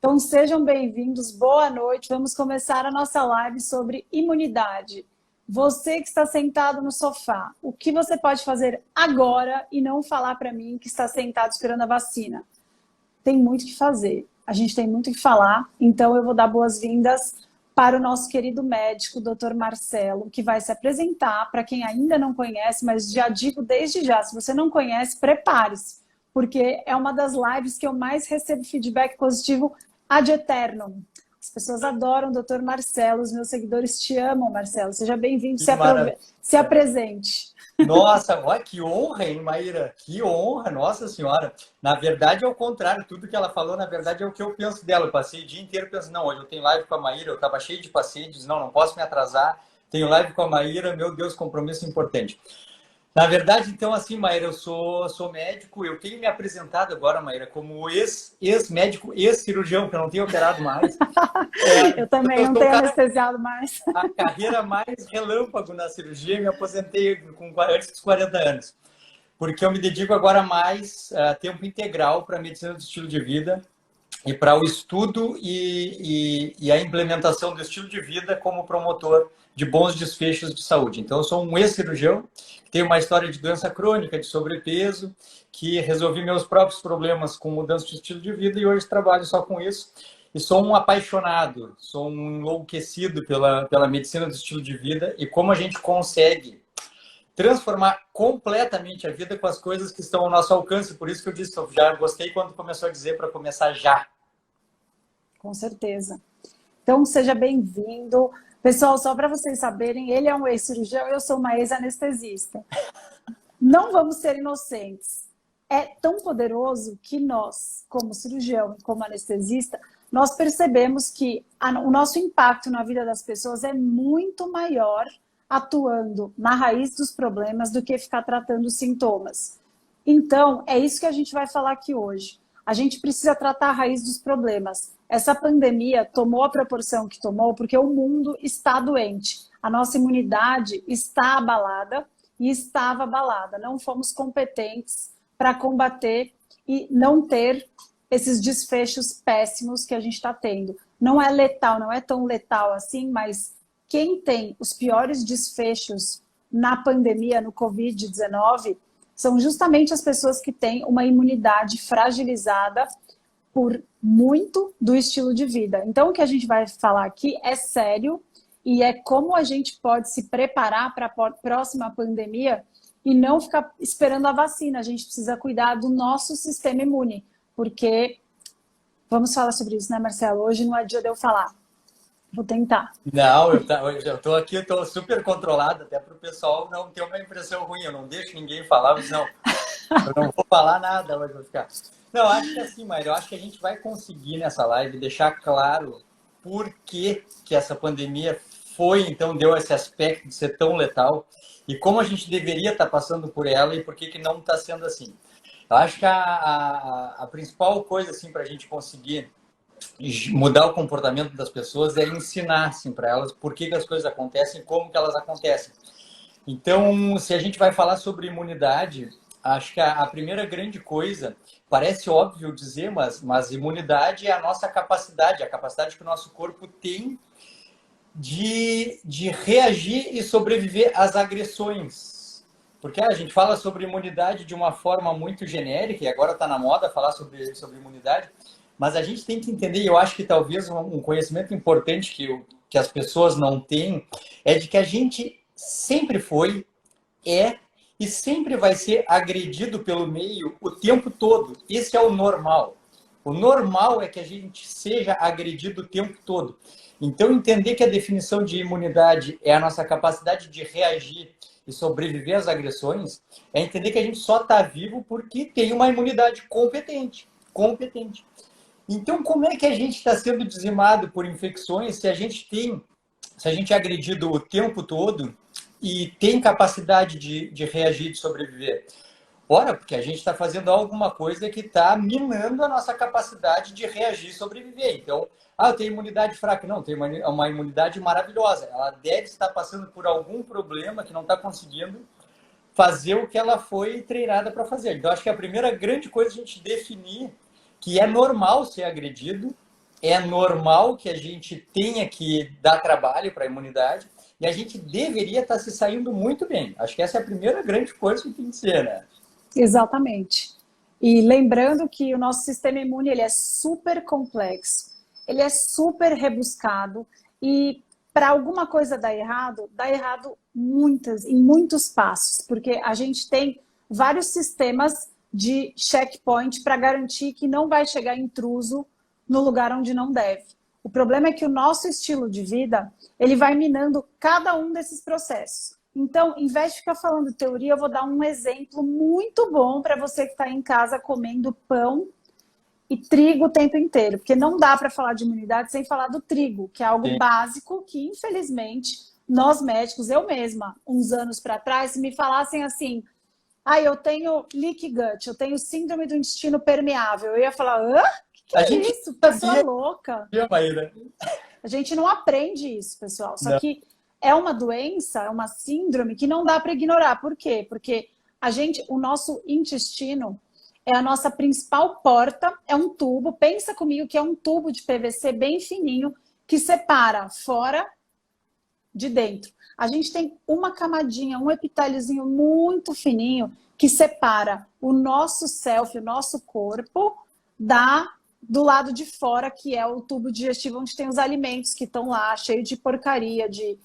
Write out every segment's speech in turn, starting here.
Então, sejam bem-vindos, boa noite. Vamos começar a nossa live sobre imunidade. Você que está sentado no sofá, o que você pode fazer agora e não falar para mim que está sentado esperando a vacina? Tem muito o que fazer, a gente tem muito o que falar, então eu vou dar boas-vindas para o nosso querido médico, Dr. Marcelo, que vai se apresentar para quem ainda não conhece, mas já digo desde já, se você não conhece, prepare-se, porque é uma das lives que eu mais recebo feedback positivo ad eternum. As pessoas adoram o Dr. Marcelo, os meus seguidores te amam, Marcelo. Seja bem-vindo, Que maravilha. se apresente. Nossa, olha que honra, hein, Maíra? Que honra, Nossa Senhora. Na verdade, é o contrário. Tudo que ela falou, na verdade, é o que eu penso dela. Eu passei o dia inteiro pensando, não, hoje eu tenho live com a Maíra, eu estava cheio de pacientes, não posso me atrasar. Tenho live com a Maíra, meu Deus, compromisso importante. Na verdade, então, assim, Maíra, eu sou médico, eu tenho me apresentado agora, Maíra, como ex-médico, ex-cirurgião, que eu não tenho operado mais. Eu também Eu não sou o tenho cara anestesiado mais. a carreira mais relâmpago na cirurgia e me aposentei antes dos 40 anos. Porque eu me dedico agora mais a tempo integral para a medicina do estilo de vida e para o estudo e a implementação do estilo de vida como promotor de bons desfechos de saúde. Então, eu sou um ex-cirurgião, que tenho uma história de doença crônica, de sobrepeso, que resolvi meus próprios problemas com mudança de estilo de vida e hoje trabalho só com isso. E sou um apaixonado, sou um enlouquecido pela medicina do estilo de vida e como a gente consegue transformar completamente a vida com as coisas que estão ao nosso alcance. Por isso que eu disse, eu já gostei quando começou a dizer para começar já. Com certeza. Então, seja bem-vindo. Pessoal, só para vocês saberem, ele é um ex-cirurgião, eu sou uma ex-anestesista. Não vamos ser inocentes. É tão poderoso que nós, como cirurgião, como anestesista, nós percebemos que o nosso impacto na vida das pessoas é muito maior atuando na raiz dos problemas do que ficar tratando os sintomas. Então, é isso que a gente vai falar aqui hoje. A gente precisa tratar a raiz dos problemas. Essa pandemia tomou a proporção que tomou porque o mundo está doente. A nossa imunidade está abalada e estava abalada. Não fomos competentes para combater e não ter esses desfechos péssimos que a gente está tendo. Não é letal, não é tão letal assim, mas quem tem os piores desfechos na pandemia, no Covid-19, são justamente as pessoas que têm uma imunidade fragilizada por muito do estilo de vida. Então, o que a gente vai falar aqui é sério e é como a gente pode se preparar para a próxima pandemia e não ficar esperando a vacina. A gente precisa cuidar do nosso sistema imune, porque vamos falar sobre isso, né, Marcelo? Hoje não é dia de eu falar. Vou tentar. Não, eu estou aqui, eu estou super controlado, até para o pessoal não ter uma impressão ruim. Eu não deixo ninguém falar, mas não, eu não vou falar nada, mas vou ficar. Não, acho que assim, Mário, eu acho que a gente vai conseguir nessa live deixar claro por que essa pandemia foi, então, deu esse aspecto de ser tão letal e como a gente deveria estar passando por ela e por que não está sendo assim. Eu acho que a principal coisa, assim, para a gente conseguir mudar o comportamento das pessoas é ensinar assim, para elas por que as coisas acontecem e como que elas acontecem. Então, se a gente vai falar sobre imunidade, acho que a primeira grande coisa, parece óbvio dizer, mas imunidade é a nossa capacidade, a capacidade que o nosso corpo tem de reagir e sobreviver às agressões. Porque a gente fala sobre imunidade de uma forma muito genérica, e agora está na moda falar sobre imunidade, mas a gente tem que entender, e eu acho que talvez um conhecimento importante que as pessoas não têm, é de que a gente sempre foi, é e sempre vai ser agredido pelo meio o tempo todo. Esse é o normal. O normal é que a gente seja agredido o tempo todo. Então, entender que a definição de imunidade é a nossa capacidade de reagir e sobreviver às agressões, é entender que a gente só está vivo porque tem uma imunidade competente. Competente. Então, como é que a gente está sendo dizimado por infecções se a gente é agredido o tempo todo e tem capacidade de reagir, de sobreviver? Ora, porque a gente está fazendo alguma coisa que está minando a nossa capacidade de reagir e sobreviver. Então, eu tenho imunidade fraca. Não, tem uma imunidade maravilhosa. Ela deve estar passando por algum problema que não está conseguindo fazer o que ela foi treinada para fazer. Então, acho que a primeira grande coisa é a gente definir que é normal ser agredido é normal que a gente tenha que dar trabalho para a imunidade e a gente deveria estar se saindo muito bem. Acho que essa é a primeira grande coisa que tem que ser, né? Exatamente. E lembrando que o nosso sistema imune ele é super complexo, ele é super rebuscado e para alguma coisa dá errado em muitos passos, porque a gente tem vários sistemas de checkpoint para garantir que não vai chegar intruso no lugar onde não deve. O problema é que o nosso estilo de vida, ele vai minando cada um desses processos. Então, em vez de ficar falando teoria, eu vou dar um exemplo muito bom para você que está em casa comendo pão e trigo o tempo inteiro, porque não dá para falar de imunidade sem falar do trigo, que é algo Sim. básico que, infelizmente, nós médicos, eu mesma, uns anos para trás, se me falassem assim, eu tenho leaky gut, eu tenho síndrome do intestino permeável, eu ia falar, hã? Que A é gente isso? Pessoa sabia, louca. Maíra. A gente não aprende isso, pessoal. Só Não. que é uma doença, é uma síndrome que não dá para ignorar. Por quê? Porque o nosso intestino é a nossa principal porta, é um tubo. Pensa comigo que é um tubo de PVC bem fininho que separa fora de dentro. A gente tem uma camadinha, um epitéliozinho muito fininho que separa o nosso self, o nosso corpo, do lado de fora, que é o tubo digestivo, onde tem os alimentos que estão lá, cheio de porcaria, de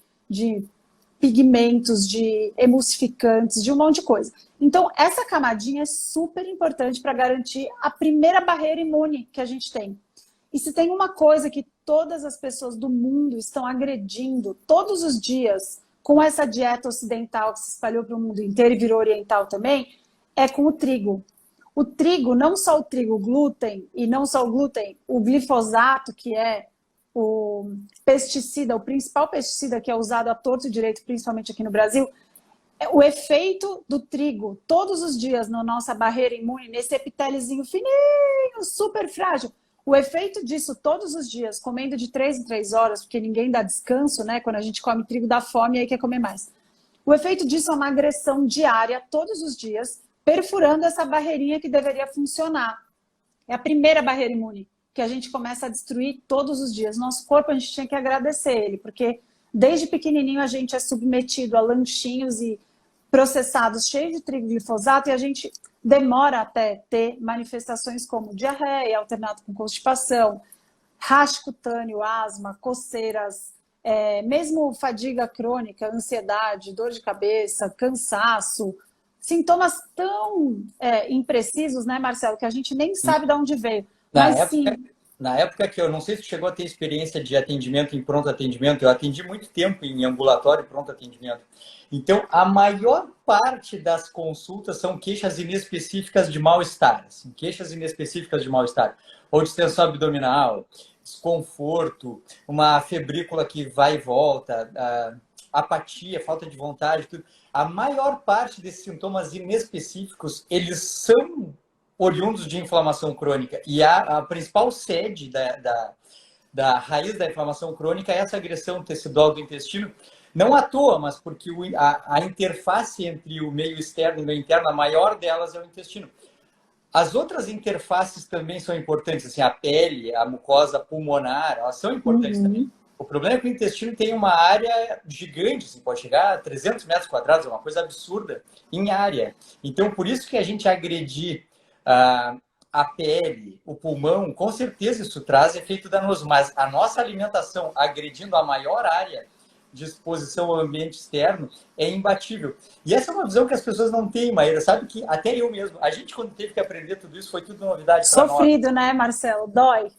pigmentos, de emulsificantes, de um monte de coisa. Então, essa camadinha é super importante para garantir a primeira barreira imune que a gente tem. E se tem uma coisa que todas as pessoas do mundo estão agredindo todos os dias com essa dieta ocidental que se espalhou para o mundo inteiro e virou oriental também, é com o trigo. O trigo, não só o trigo glúten, e não só o glúten, o glifosato, que é o pesticida, o principal pesticida que é usado à torto e direito, principalmente aqui no Brasil, o efeito do trigo todos os dias na nossa barreira imune, nesse epitéliozinho fininho, super frágil, o efeito disso todos os dias, comendo de 3 em 3 horas, porque ninguém dá descanso, né? Quando a gente come trigo dá fome e aí quer comer mais. O efeito disso é uma agressão diária, todos os dias, perfurando essa barreirinha que deveria funcionar. É a primeira barreira imune que a gente começa a destruir todos os dias. Nosso corpo, a gente tinha que agradecer ele, porque desde pequenininho a gente é submetido a lanchinhos e processados cheios de trigo e glifosato e a gente demora até ter manifestações como diarreia, alternado com constipação, rash cutâneo, asma, coceiras, mesmo fadiga crônica, ansiedade, dor de cabeça, cansaço, sintomas tão imprecisos, né, Marcelo, que a gente nem sabe de onde veio. Na Mas época, sim, na época que eu não sei se chegou a ter experiência de atendimento em pronto atendimento, eu atendi muito tempo em ambulatório e pronto atendimento. Então, a maior parte das consultas são queixas inespecíficas de mal-estar, assim, queixas inespecíficas de mal-estar, ou distensão abdominal, desconforto, uma febrícula que vai e volta, apatia, falta de vontade, tudo. A maior parte desses sintomas inespecíficos, eles são oriundos de inflamação crônica. E a principal sede da raiz da inflamação crônica é essa agressão tecidual do intestino, não à toa, mas porque a interface entre o meio externo e o meio interno, a maior delas é o intestino. As outras interfaces também são importantes, assim, a pele, a mucosa pulmonar, elas são importantes também. O problema é que o intestino tem uma área gigante, assim, pode chegar a 300 metros quadrados, é uma coisa absurda em área. Então, por isso que a gente agredir a pele, o pulmão, com certeza isso traz efeito danoso, mas a nossa alimentação agredindo a maior área de exposição ao ambiente externo é imbatível. E essa é uma visão que as pessoas não têm, Maíra. Sabe que até eu mesmo, a gente quando teve que aprender tudo isso, foi tudo novidade para nós. sofrido, né, Marcelo? Dói.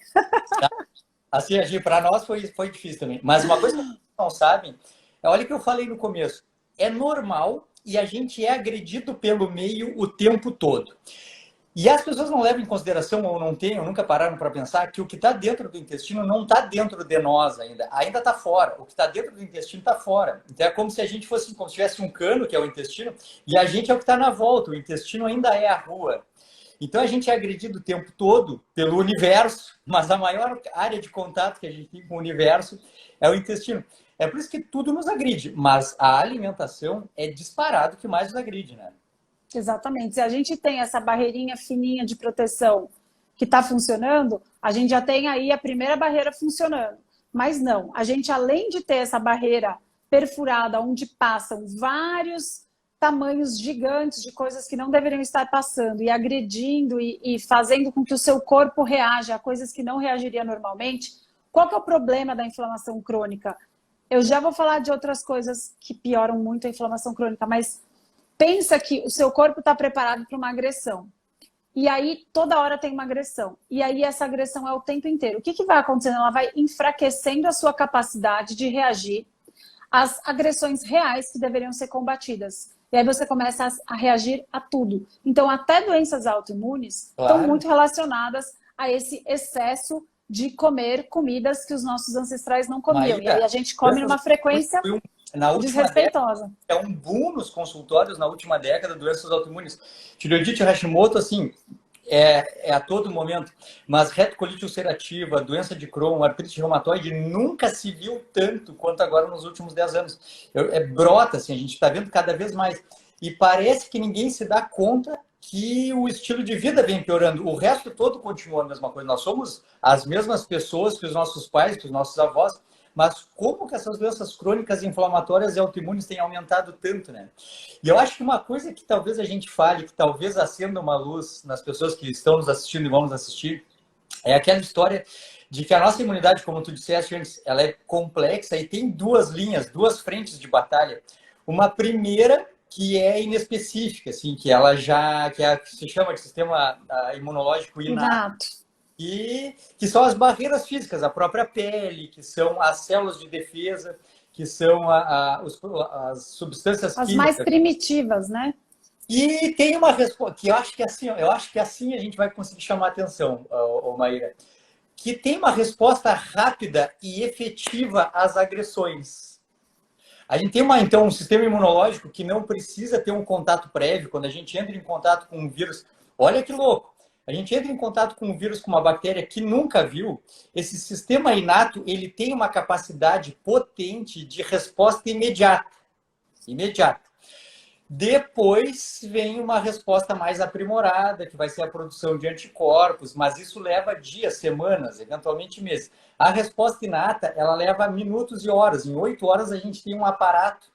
Assim, para nós foi difícil também. Mas uma coisa que vocês não sabem, olha o que eu falei no começo, é normal e a gente é agredido pelo meio o tempo todo. E as pessoas não levam em consideração, ou não têm, ou nunca pararam para pensar, que o que está dentro do intestino não está dentro de nós ainda está fora. O que está dentro do intestino está fora. Então é como se a gente fosse, como se tivesse um cano, que é o intestino, e a gente é o que está na volta. O intestino ainda é a rua. Então a gente é agredido o tempo todo pelo universo, mas a maior área de contato que a gente tem com o universo é o intestino. É por isso que tudo nos agride, mas a alimentação é disparado que mais nos agride, né? Exatamente. Se a gente tem essa barreirinha fininha de proteção que está funcionando, a gente já tem aí a primeira barreira funcionando. Mas não, a gente além de ter essa barreira perfurada, onde passam vários tamanhos gigantes de coisas que não deveriam estar passando e agredindo e fazendo com que o seu corpo reaja a coisas que não reagiria normalmente, qual que é o problema da inflamação crônica? Eu já vou falar de outras coisas que pioram muito a inflamação crônica, mas pensa que o seu corpo está preparado para uma agressão. E aí, toda hora tem uma agressão. E aí, essa agressão é o tempo inteiro. O que vai acontecendo? Ela vai enfraquecendo a sua capacidade de reagir às agressões reais que deveriam ser combatidas. E aí você começa a reagir a tudo. Então, até doenças autoimunes estão muito relacionadas a esse excesso de comer comidas que os nossos ancestrais não comiam. E aí a gente come numa frequência desrespeitosa. É um boom nos consultórios na última década, doenças autoimunes. Tireoidite Hashimoto, assim, é a todo momento. Mas retocolite ulcerativa, doença de Crohn, artrite reumatoide, nunca se viu tanto quanto agora nos últimos 10 anos. Brota, assim, a gente está vendo cada vez mais. E parece que ninguém se dá conta que o estilo de vida vem piorando. O resto todo continua a mesma coisa. Nós somos as mesmas pessoas que os nossos pais, que os nossos avós, mas como que essas doenças crônicas inflamatórias e autoimunes têm aumentado tanto, né? E eu acho que uma coisa que talvez a gente fale, que talvez acenda uma luz nas pessoas que estão nos assistindo e vão nos assistir, é aquela história de que a nossa imunidade, como tu disseste antes, ela é complexa e tem duas linhas, duas frentes de batalha. Uma primeira que é inespecífica, assim, que se chama de sistema imunológico inato. E que são as barreiras físicas, a própria pele, que são as células de defesa, que são as substâncias químicas. As mais primitivas, né? E tem uma resposta, que eu acho que assim a gente vai conseguir chamar a atenção, Maíra, que tem uma resposta rápida e efetiva às agressões. A gente tem então um sistema imunológico que não precisa ter um contato prévio. Quando a gente entra em contato com um vírus, olha que louco, a gente entra em contato com um vírus, com uma bactéria que nunca viu, esse sistema inato, ele tem uma capacidade potente de resposta imediata. Depois vem uma resposta mais aprimorada, que vai ser a produção de anticorpos, mas isso leva dias, semanas, eventualmente meses. A resposta inata, ela leva minutos e horas. Em 8 horas a gente tem um aparato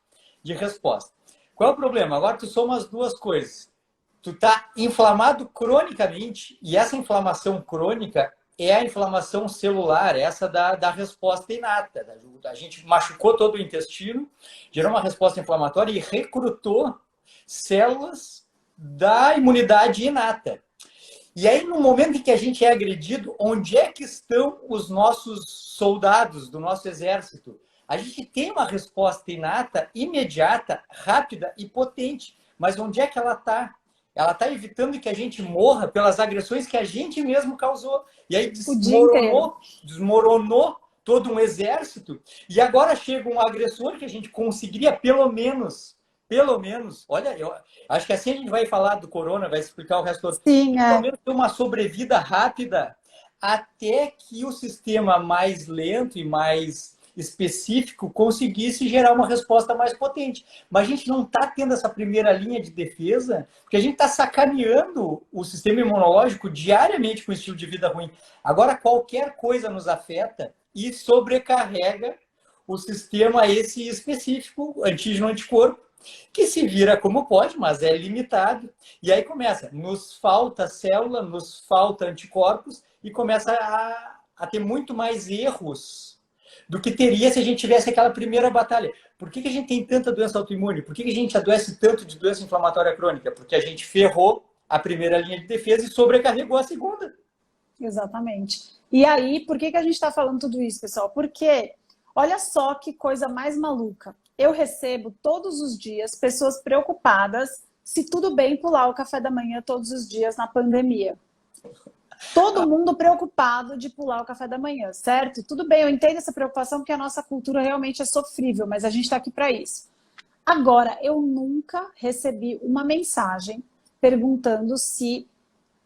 de resposta. Qual é o problema? Agora tu soma as duas coisas. Tu está inflamado cronicamente, e essa inflamação crônica é a inflamação celular, essa da resposta inata. A gente machucou todo o intestino, gerou uma resposta inflamatória e recrutou células da imunidade inata. E aí, no momento em que a gente é agredido, onde é que estão os nossos soldados do nosso exército? A gente tem uma resposta inata, imediata, rápida e potente. Mas onde é que ela está? Ela está evitando que a gente morra pelas agressões que a gente mesmo causou. E aí desmoronou todo um exército. E agora chega um agressor que a gente conseguiria pelo menos, olha, eu acho que assim a gente vai falar do corona, vai explicar o resto todo. Sim, pelo menos ter uma sobrevida rápida até que o sistema mais lento e mais específico conseguisse gerar uma resposta mais potente. Mas a gente não está tendo essa primeira linha de defesa, porque a gente está sacaneando o sistema imunológico diariamente com um estilo de vida ruim. Agora, qualquer coisa nos afeta e sobrecarrega o sistema esse específico, antígeno-anticorpo, que se vira como pode, mas é limitado. E aí começa, nos falta célula, nos falta anticorpos, e começa a ter muito mais erros do que teria se a gente tivesse aquela primeira batalha. Por que a gente tem tanta doença autoimune? Por que a gente adoece tanto de doença inflamatória crônica? Porque a gente ferrou a primeira linha de defesa e sobrecarregou a segunda. Exatamente. E aí, por que a gente está falando tudo isso, pessoal? Porque, olha só que coisa mais maluca. Eu recebo todos os dias pessoas preocupadas se tudo bem pular o café da manhã todos os dias na pandemia. Todo mundo preocupado de pular o café da manhã, certo? Tudo bem, eu entendo essa preocupação porque a nossa cultura realmente é sofrível, mas a gente está aqui para isso. Agora, eu nunca recebi uma mensagem perguntando se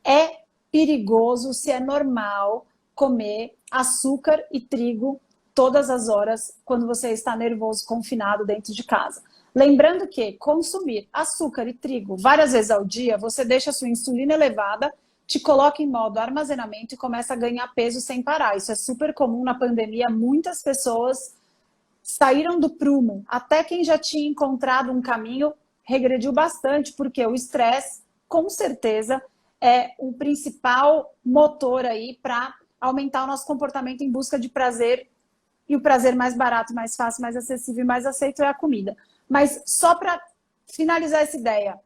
é perigoso, se é normal comer açúcar e trigo todas as horas quando você está nervoso, confinado dentro de casa. Lembrando que consumir açúcar e trigo várias vezes ao dia, você deixa a sua insulina elevada, te coloca em modo armazenamento e começa a ganhar peso sem parar. Isso é super comum na pandemia. Muitas pessoas saíram do prumo. Até quem já tinha encontrado um caminho regrediu bastante, porque o estresse, com certeza, é o principal motor aí para aumentar o nosso comportamento em busca de prazer. E o prazer mais barato, mais fácil, mais acessível e mais aceito é a comida. Mas só para finalizar essa ideia,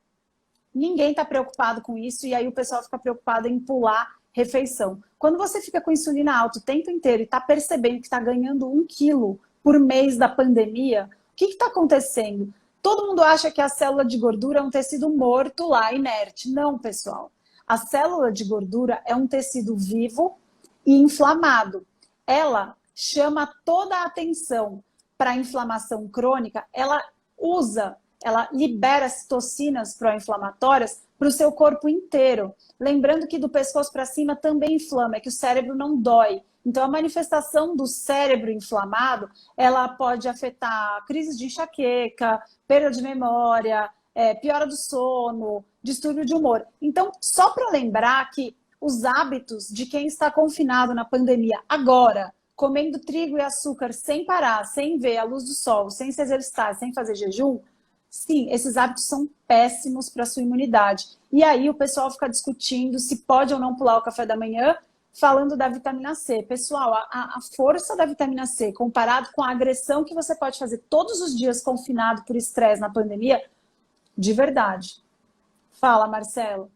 ninguém está preocupado com isso e aí o pessoal fica preocupado em pular refeição. Quando você fica com insulina alta o tempo inteiro e está percebendo que está ganhando 1 quilo por mês da pandemia, o que está acontecendo? Todo mundo acha que a célula de gordura é um tecido morto lá, inerte. Não, pessoal. A célula de gordura é um tecido vivo e inflamado. Ela chama toda a atenção para a inflamação crônica, ela libera citocinas pró-inflamatórias para o seu corpo inteiro. Lembrando que do pescoço para cima também inflama, é que o cérebro não dói. Então, a manifestação do cérebro inflamado, ela pode afetar crises de enxaqueca, perda de memória, piora do sono, distúrbio de humor. Então, só para lembrar que os hábitos de quem está confinado na pandemia agora, comendo trigo e açúcar sem parar, sem ver a luz do sol, sem se exercitar, sem fazer jejum, sim, esses hábitos são péssimos para a sua imunidade. E aí o pessoal fica discutindo se pode ou não pular o café da manhã, falando da vitamina C. Pessoal, a força da vitamina C, comparado com a agressão que você pode fazer todos os dias confinado por estresse na pandemia, de verdade. Fala, Marcelo.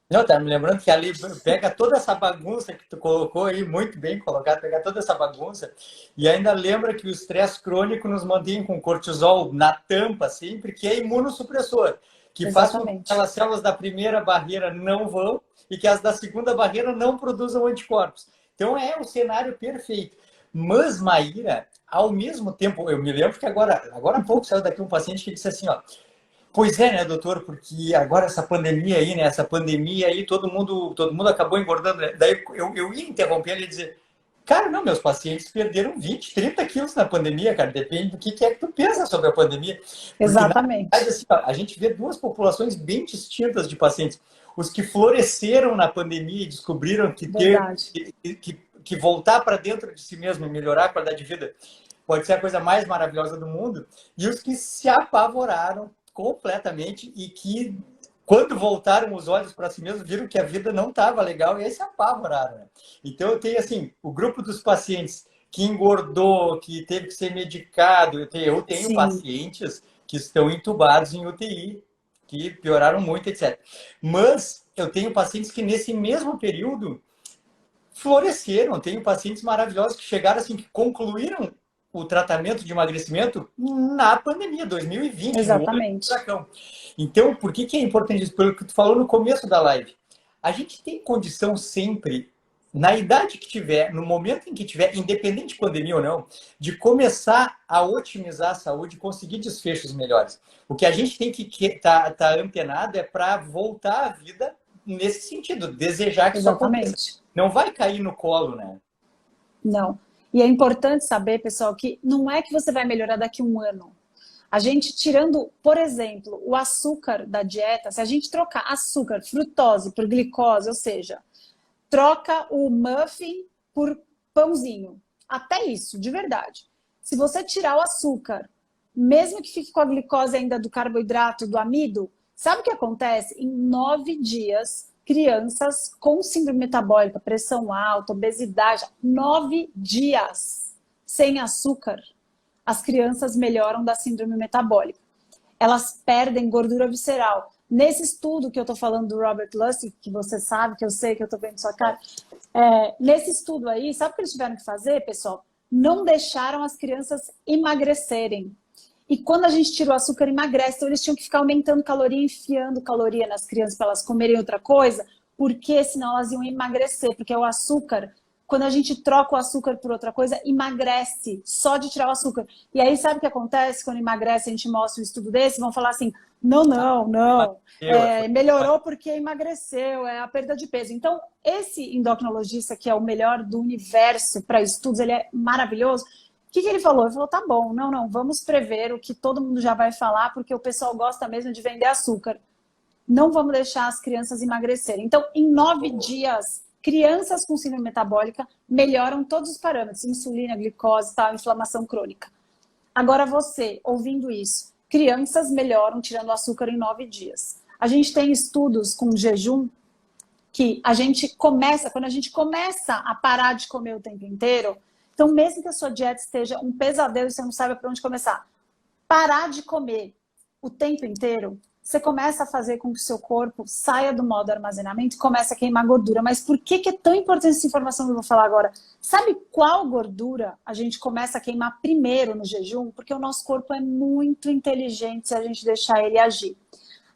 Não, tá me lembrando que ali pega toda essa bagunça que tu colocou aí, muito bem colocado, pega toda essa bagunça e ainda lembra que o estresse crônico nos mantém com cortisol na tampa sempre, que é imunossupressor, que faz com que aquelas células da primeira barreira não vão e que as da segunda barreira não produzam anticorpos. Então é o cenário perfeito. Mas, Maíra, ao mesmo tempo, eu me lembro que agora há pouco saiu daqui um paciente que disse assim, ó, pois é, né, doutor? Porque agora essa pandemia aí, né? Essa pandemia aí, todo mundo acabou engordando. Né? Daí eu ia interromper ele e dizer, cara, não, meus pacientes perderam 20, 30 quilos na pandemia, cara. Depende do que é que tu pensa sobre a pandemia. Porque, exatamente. na verdade, assim, ó, a gente vê duas populações bem distintas de pacientes. Os que floresceram na pandemia e descobriram que voltar para dentro de si mesmo e melhorar a qualidade de vida pode ser a coisa mais maravilhosa do mundo. E os que se apavoraram completamente e que, quando voltaram os olhos para si mesmos, viram que a vida não estava legal e aí se apavoraram. Né? Então, eu tenho, assim, o grupo dos pacientes que engordou, que teve que ser medicado. Eu tenho pacientes que estão entubados em UTI, que pioraram muito, etc. Mas eu tenho pacientes que, nesse mesmo período, floresceram. Tenho pacientes maravilhosos que chegaram, assim, que concluíram o tratamento de emagrecimento na pandemia, 2020. Exatamente. Então, por que é importante isso? Pelo que tu falou no começo da live. A gente tem condição sempre, na idade que tiver, no momento em que tiver, independente de pandemia ou não, de começar a otimizar a saúde e conseguir desfechos melhores. O que a gente tem que estar antenado é para voltar à vida nesse sentido, desejar que isso aconteça. Não vai cair no colo, né? Não. E é importante saber, pessoal, que não é que você vai melhorar daqui a um ano. A gente tirando, por exemplo, o açúcar da dieta, se a gente trocar açúcar, frutose por glicose, ou seja, troca o muffin por pãozinho. Até isso, de verdade. Se você tirar o açúcar, mesmo que fique com a glicose ainda do carboidrato, do amido, sabe o que acontece? Em 9 dias... crianças com síndrome metabólica, pressão alta, obesidade, 9 dias sem açúcar, as crianças melhoram da síndrome metabólica. Elas perdem gordura visceral. Nesse estudo que eu estou falando do Robert Lustig, que você sabe, que eu sei, que eu estou vendo sua cara, nesse estudo aí, sabe o que eles tiveram que fazer, pessoal? Não deixaram as crianças emagrecerem. E quando a gente tira o açúcar, emagrece. Então, eles tinham que ficar aumentando caloria, enfiando caloria nas crianças para elas comerem outra coisa, porque senão elas iam emagrecer. Porque o açúcar, quando a gente troca o açúcar por outra coisa, emagrece, só de tirar o açúcar. E aí, sabe o que acontece quando emagrece? A gente mostra um estudo desse, vão falar assim, não, melhorou porque emagreceu, é a perda de peso. Então, esse endocrinologista, que é o melhor do universo para estudos, ele é maravilhoso. O que ele falou? Ele falou, tá bom, não, vamos prever o que todo mundo já vai falar, porque o pessoal gosta mesmo de vender açúcar. não vamos deixar as crianças emagrecerem. Então, em 9 dias, crianças com síndrome metabólica melhoram todos os parâmetros, insulina, glicose, tal, inflamação crônica. Agora você, ouvindo isso, crianças melhoram tirando o açúcar em 9 dias. A gente tem estudos com jejum que a gente começa, quando a gente começa a parar de comer o tempo inteiro, então mesmo que a sua dieta esteja um pesadelo e você não saiba para onde começar, parar de comer o tempo inteiro, você começa a fazer com que o seu corpo saia do modo armazenamento e comece a queimar gordura. Mas por que é tão importante essa informação que eu vou falar agora? Sabe qual gordura a gente começa a queimar primeiro no jejum? Porque o nosso corpo é muito inteligente se a gente deixar ele agir.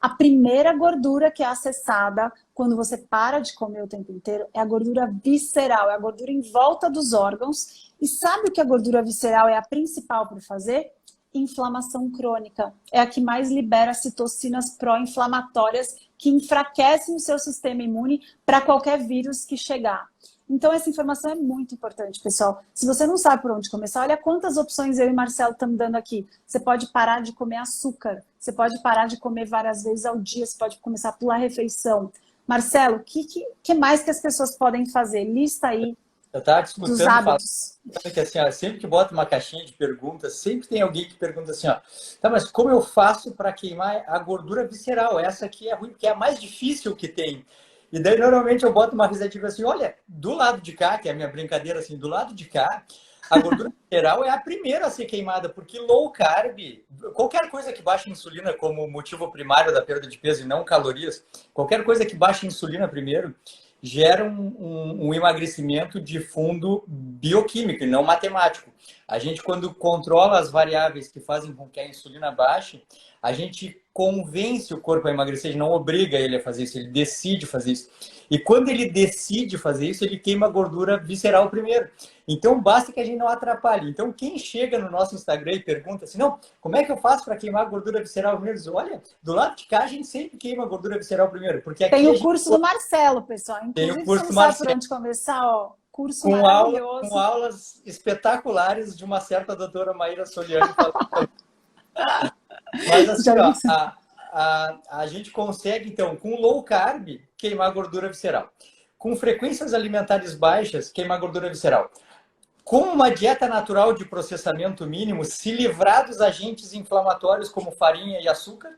A primeira gordura que é acessada quando você para de comer o tempo inteiro é a gordura visceral, é a gordura em volta dos órgãos. E sabe o que a gordura visceral é a principal para fazer? Inflamação crônica. É a que mais libera citocinas pró-inflamatórias que enfraquecem o seu sistema imune para qualquer vírus que chegar. Então essa informação é muito importante, pessoal. Se você não sabe por onde começar, olha quantas opções eu e Marcelo estamos dando aqui. Você pode parar de comer açúcar, você pode parar de comer várias vezes ao dia, você pode começar a pular a refeição. Marcelo, o que mais que as pessoas podem fazer? Lista aí. Eu estava te dos escutando hábitos. que assim, ó, sempre que bota uma caixinha de perguntas, sempre tem alguém que pergunta assim, ó, tá, mas como eu faço para queimar a gordura visceral? Essa aqui é ruim, porque é a mais difícil que tem. E daí, normalmente, eu boto uma risadinha assim, olha, do lado de cá, que é a minha brincadeira, assim, do lado de cá, a gordura visceral é a primeira a ser queimada, porque low carb, qualquer coisa que baixe insulina como motivo primário da perda de peso e não calorias, qualquer coisa que baixe insulina primeiro, gera um emagrecimento de fundo bioquímico e não matemático. A gente, quando controla as variáveis que fazem com que a insulina baixe, a gente convence o corpo a emagrecer, a gente não obriga ele a fazer isso, ele decide fazer isso. E quando ele decide fazer isso, ele queima a gordura visceral primeiro. Então, basta que a gente não atrapalhe. Então, quem chega no nosso Instagram e pergunta assim, não, como é que eu faço para queimar a gordura visceral primeiro? Diz, olha, do lado de cá, a gente sempre queima a gordura visceral primeiro. Porque aqui tem o curso do Marcelo, pessoal. Tem Inclusive, o curso você do não sabe Marcelo. por onde começar, ó. Curso Com maravilhoso. com aulas espetaculares de uma certa doutora Maíra Soliani. Mas assim, ó, a gente consegue, então, com low carb, queimar gordura visceral. Com frequências alimentares baixas, queimar gordura visceral. Com uma dieta natural de processamento mínimo, se livrar dos agentes inflamatórios como farinha e açúcar.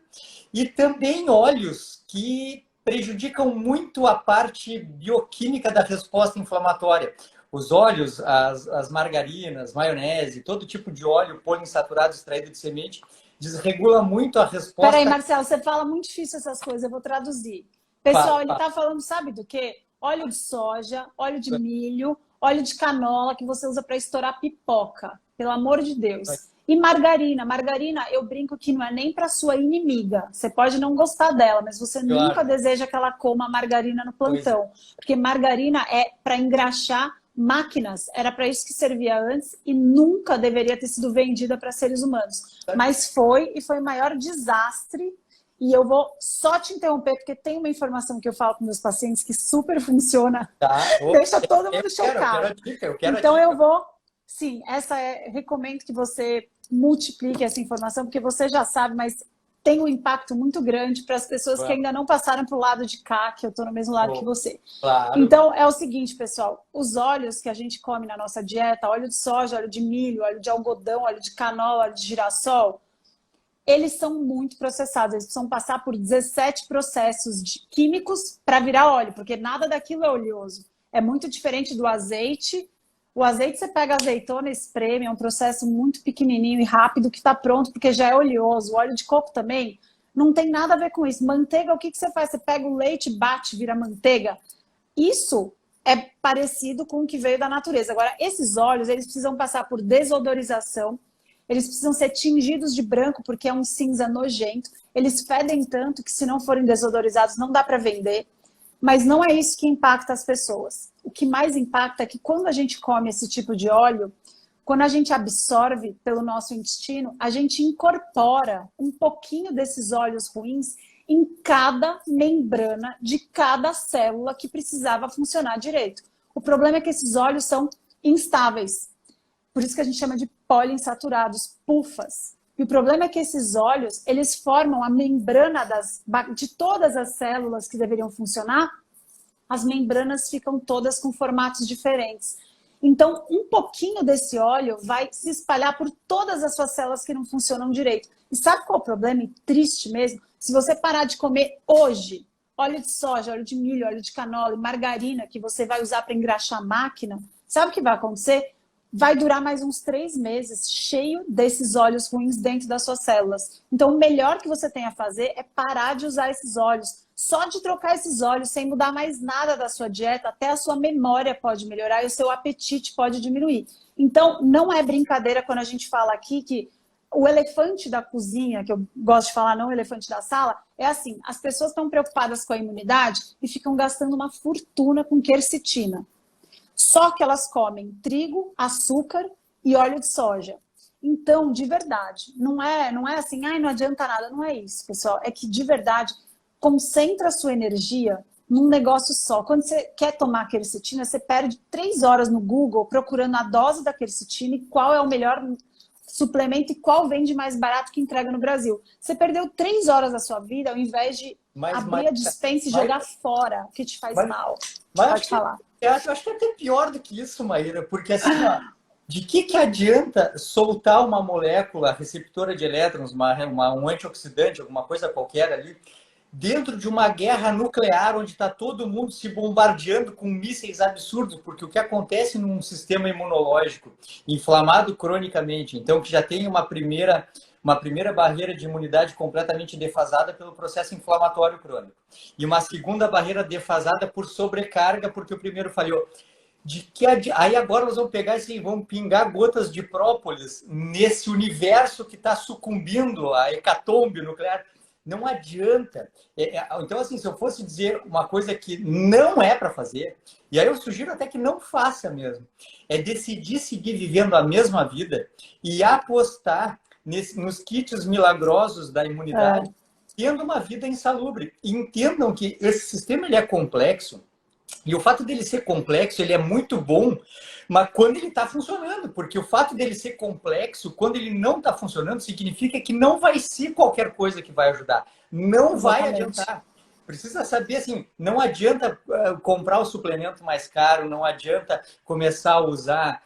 E também óleos que prejudicam muito a parte bioquímica da resposta inflamatória. Os óleos, as margarinas, maionese, todo tipo de óleo poliinsaturado extraído de semente, desregula muito a resposta... Peraí, Marcelo, você fala muito difícil essas coisas, eu vou traduzir. Pessoal, ele está falando, sabe do quê? Óleo de soja, óleo de milho, óleo de canola que você usa para estourar pipoca, pelo amor de Deus. E margarina. Margarina, eu brinco que não é nem para sua inimiga. Você pode não gostar dela, mas você nunca deseja que ela coma margarina no plantão. Porque margarina é para engraxar máquinas. Era para isso que servia antes e nunca deveria ter sido vendida para seres humanos. Mas foi, e foi o maior desastre. E eu vou só te interromper, porque tem uma informação que eu falo com meus pacientes que super funciona. Tá. Deixa todo mundo chocado. Então eu vou... Sim, recomendo que você multiplique essa informação, porque você já sabe, mas tem um impacto muito grande para as pessoas que ainda não passaram para o lado de cá, que eu estou no mesmo lado que você. Claro. Então, é o seguinte, pessoal, os óleos que a gente come na nossa dieta, óleo de soja, óleo de milho, óleo de algodão, óleo de canola, óleo de girassol, eles são muito processados, eles precisam passar por 17 processos químicos para virar óleo, porque nada daquilo é oleoso. É muito diferente do azeite. O azeite, você pega azeitona, espreme, é um processo muito pequenininho e rápido que está pronto, porque já é oleoso. O óleo de coco também não tem nada a ver com isso. Manteiga, o que você faz? Você pega o leite, bate, vira manteiga. Isso é parecido com o que veio da natureza. Agora, esses óleos, eles precisam passar por desodorização, eles precisam ser tingidos de branco, porque é um cinza nojento. Eles fedem tanto que, se não forem desodorizados, não dá para vender. Mas não é isso que impacta as pessoas. O que mais impacta é que quando a gente come esse tipo de óleo, quando a gente absorve pelo nosso intestino, a gente incorpora um pouquinho desses óleos ruins em cada membrana de cada célula que precisava funcionar direito. O problema é que esses óleos são instáveis. Por isso que a gente chama de poliinsaturados, PUFAs. E o problema é que esses óleos, eles formam a membrana de todas as células que deveriam funcionar, as membranas ficam todas com formatos diferentes. Então, um pouquinho desse óleo vai se espalhar por todas as suas células que não funcionam direito. E sabe qual é o problema? E triste mesmo? Se você parar de comer hoje óleo de soja, óleo de milho, óleo de canola e margarina que você vai usar para engraxar a máquina, sabe o que vai acontecer? Vai durar mais uns 3 meses cheio desses óleos ruins dentro das suas células. Então, o melhor que você tem a fazer é parar de usar esses óleos. Só de trocar esses óleos, sem mudar mais nada da sua dieta, até a sua memória pode melhorar e o seu apetite pode diminuir. Então, não é brincadeira quando a gente fala aqui que o elefante da cozinha, que eu gosto de falar, não o elefante da sala, é assim, as pessoas estão preocupadas com a imunidade e ficam gastando uma fortuna com quercetina. Só que elas comem trigo, açúcar e óleo de soja. Então, de verdade, não é assim, ai, não adianta nada, não é isso, pessoal. É que, de verdade, concentra a sua energia num negócio só. Quando você quer tomar quercetina, você perde 3 horas no Google procurando a dose da quercetina e qual é o melhor suplemento e qual vende mais barato que entrega no Brasil. Você perdeu 3 horas da sua vida ao invés de abrir a despensa e jogar fora, o que te faz mal. Pode falar. Eu acho que é até pior do que isso, Maíra, porque assim, ó, de que adianta soltar uma molécula receptora de elétrons, um antioxidante, alguma coisa qualquer ali, dentro de uma guerra nuclear onde está todo mundo se bombardeando com mísseis absurdos, porque o que acontece num sistema imunológico inflamado cronicamente, então que já tem uma primeira barreira de imunidade completamente defasada pelo processo inflamatório crônico. E uma segunda barreira defasada por sobrecarga, porque o primeiro falhou. Aí agora nós vamos pegar e vamos pingar gotas de própolis nesse universo que está sucumbindo à hecatombe nuclear. Não adianta. Então, assim, se eu fosse dizer uma coisa que não é para fazer, e aí eu sugiro até que não faça mesmo, é decidir seguir vivendo a mesma vida e apostar nos kits milagrosos da imunidade, tendo uma vida insalubre. E entendam que esse sistema ele é complexo, e o fato dele ser complexo, ele é muito bom, mas quando ele está funcionando, porque o fato dele ser complexo, quando ele não está funcionando, significa que não vai ser qualquer coisa que vai ajudar. Não vai adiantar. Precisa saber, assim, não adianta comprar o suplemento mais caro, não adianta começar a usar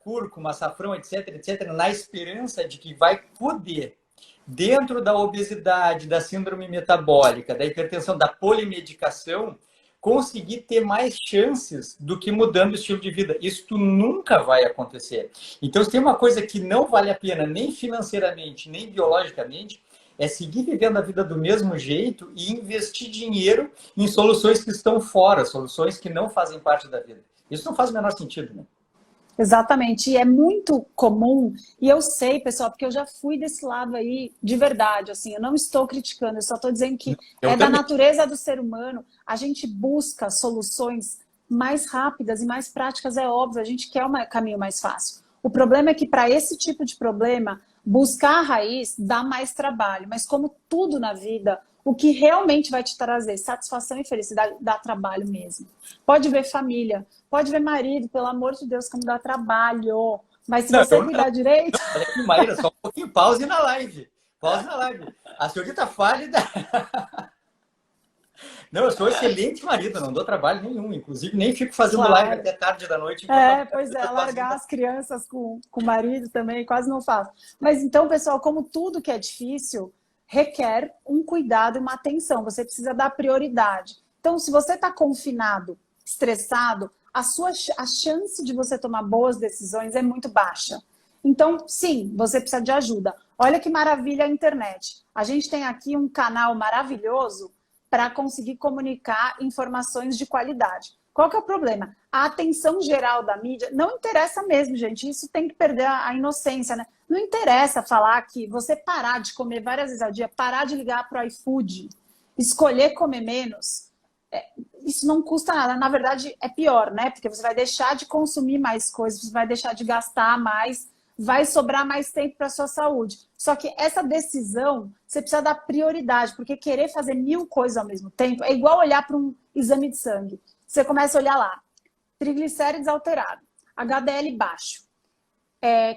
cúrcuma, açafrão, etc, etc, na esperança de que vai poder, dentro da obesidade, da síndrome metabólica, da hipertensão, da polimedicação, conseguir ter mais chances do que mudando o estilo de vida. Isso nunca vai acontecer. Então, se tem uma coisa que não vale a pena, nem financeiramente, nem biologicamente, é seguir vivendo a vida do mesmo jeito e investir dinheiro em soluções que estão fora, soluções que não fazem parte da vida. Isso não faz o menor sentido, né? Exatamente, e é muito comum, e eu sei, pessoal, porque eu já fui desse lado aí de verdade, assim, eu não estou criticando, eu só estou dizendo que da natureza do ser humano, a gente busca soluções mais rápidas e mais práticas, é óbvio, a gente quer um caminho mais fácil. O problema é que para esse tipo de problema, buscar a raiz dá mais trabalho, mas como tudo na vida, o que realmente vai te trazer satisfação e felicidade dá trabalho mesmo. Pode ver família, pode ver marido, pelo amor de Deus, como dá trabalho. Mas se você cuidar direito... Maíra, só um pouquinho, pause na live. Pause na live. A senhorita fale da... Não, eu sou excelente marido, não dou trabalho nenhum. Inclusive, nem fico fazendo live até tarde da noite. Pois é, largar as crianças com o marido também, quase não faço. Mas então, pessoal, como tudo que é difícil, requer um cuidado e uma atenção. Você precisa dar prioridade. Então, se você está confinado, estressado, a chance de você tomar boas decisões é muito baixa. Então, sim, você precisa de ajuda. Olha que maravilha a internet. A gente tem aqui um canal maravilhoso para conseguir comunicar informações de qualidade. Qual que é o problema? A atenção geral da mídia não interessa mesmo, gente. Isso tem que perder a inocência, né? Não interessa falar que você parar de comer várias vezes ao dia, parar de ligar para o iFood, escolher comer menos, isso não custa nada. Na verdade, é pior, né? Porque você vai deixar de consumir mais coisas, você vai deixar de gastar mais, vai sobrar mais tempo para a sua saúde. Só que essa decisão, você precisa dar prioridade, porque querer fazer 1000 coisas ao mesmo tempo é igual olhar para um exame de sangue. Você começa a olhar lá, triglicérides alterado, HDL baixo,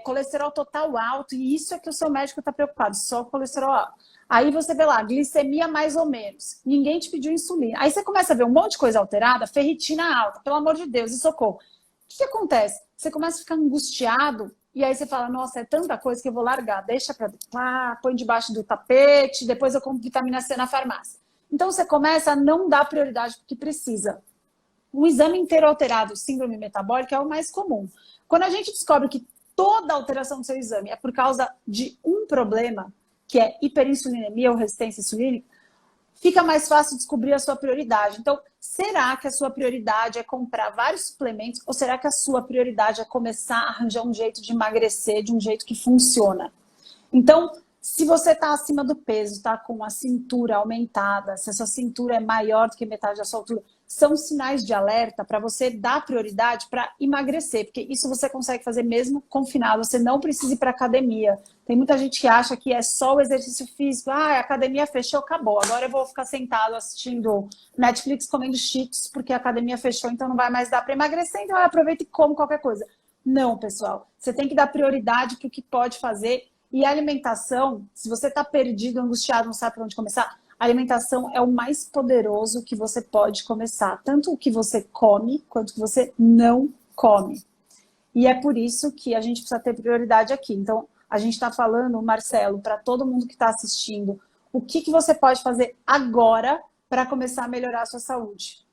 colesterol total alto, e isso é que o seu médico está preocupado, só colesterol alto. Aí você vê lá, glicemia mais ou menos. Ninguém te pediu insulina. Aí você começa a ver um monte de coisa alterada, ferritina alta, pelo amor de Deus, e socorro. O que acontece? Você começa a ficar angustiado, e aí você fala, nossa, é tanta coisa que eu vou largar. Deixa pra lá, põe debaixo do tapete, depois eu compro vitamina C na farmácia. Então você começa a não dar prioridade porque precisa. Um exame inteiro alterado, síndrome metabólica, é o mais comum. Quando a gente descobre que toda alteração do seu exame é por causa de um problema, que é hiperinsulinemia ou resistência insulínica, fica mais fácil descobrir a sua prioridade. Então, será que a sua prioridade é comprar vários suplementos ou será que a sua prioridade é começar a arranjar um jeito de emagrecer de um jeito que funciona? Então, se você está acima do peso, está com a cintura aumentada, se a sua cintura é maior do que metade da sua altura, são sinais de alerta para você dar prioridade para emagrecer, porque isso você consegue fazer mesmo confinado, você não precisa ir para academia. Tem muita gente que acha que é só o exercício físico, a academia fechou, acabou, agora eu vou ficar sentado assistindo Netflix comendo cheetos, porque a academia fechou, então não vai mais dar para emagrecer, então eu aproveito e como qualquer coisa. Não, pessoal, você tem que dar prioridade para o que pode fazer. E a alimentação, se você está perdido, angustiado, não sabe por onde começar, a alimentação é o mais poderoso que você pode começar. Tanto o que você come, quanto o que você não come. E é por isso que a gente precisa ter prioridade aqui. Então, a gente está falando, Marcelo, para todo mundo que está assistindo, o que você pode fazer agora para começar a melhorar a sua saúde.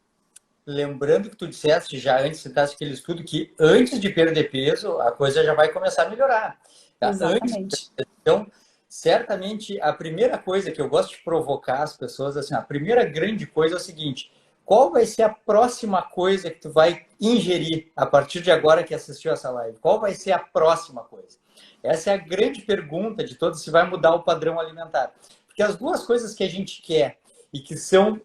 Lembrando que tu disseste já antes, citaste aquele estudo, que antes de perder peso, a coisa já vai começar a melhorar. Tá? Exatamente. Então, certamente, a primeira coisa que eu gosto de provocar as pessoas, assim, a primeira grande coisa é o seguinte: qual vai ser a próxima coisa que tu vai ingerir a partir de agora que assistiu essa live? Qual vai ser a próxima coisa? Essa é a grande pergunta de todos, se vai mudar o padrão alimentar. Porque as duas coisas que a gente quer e que são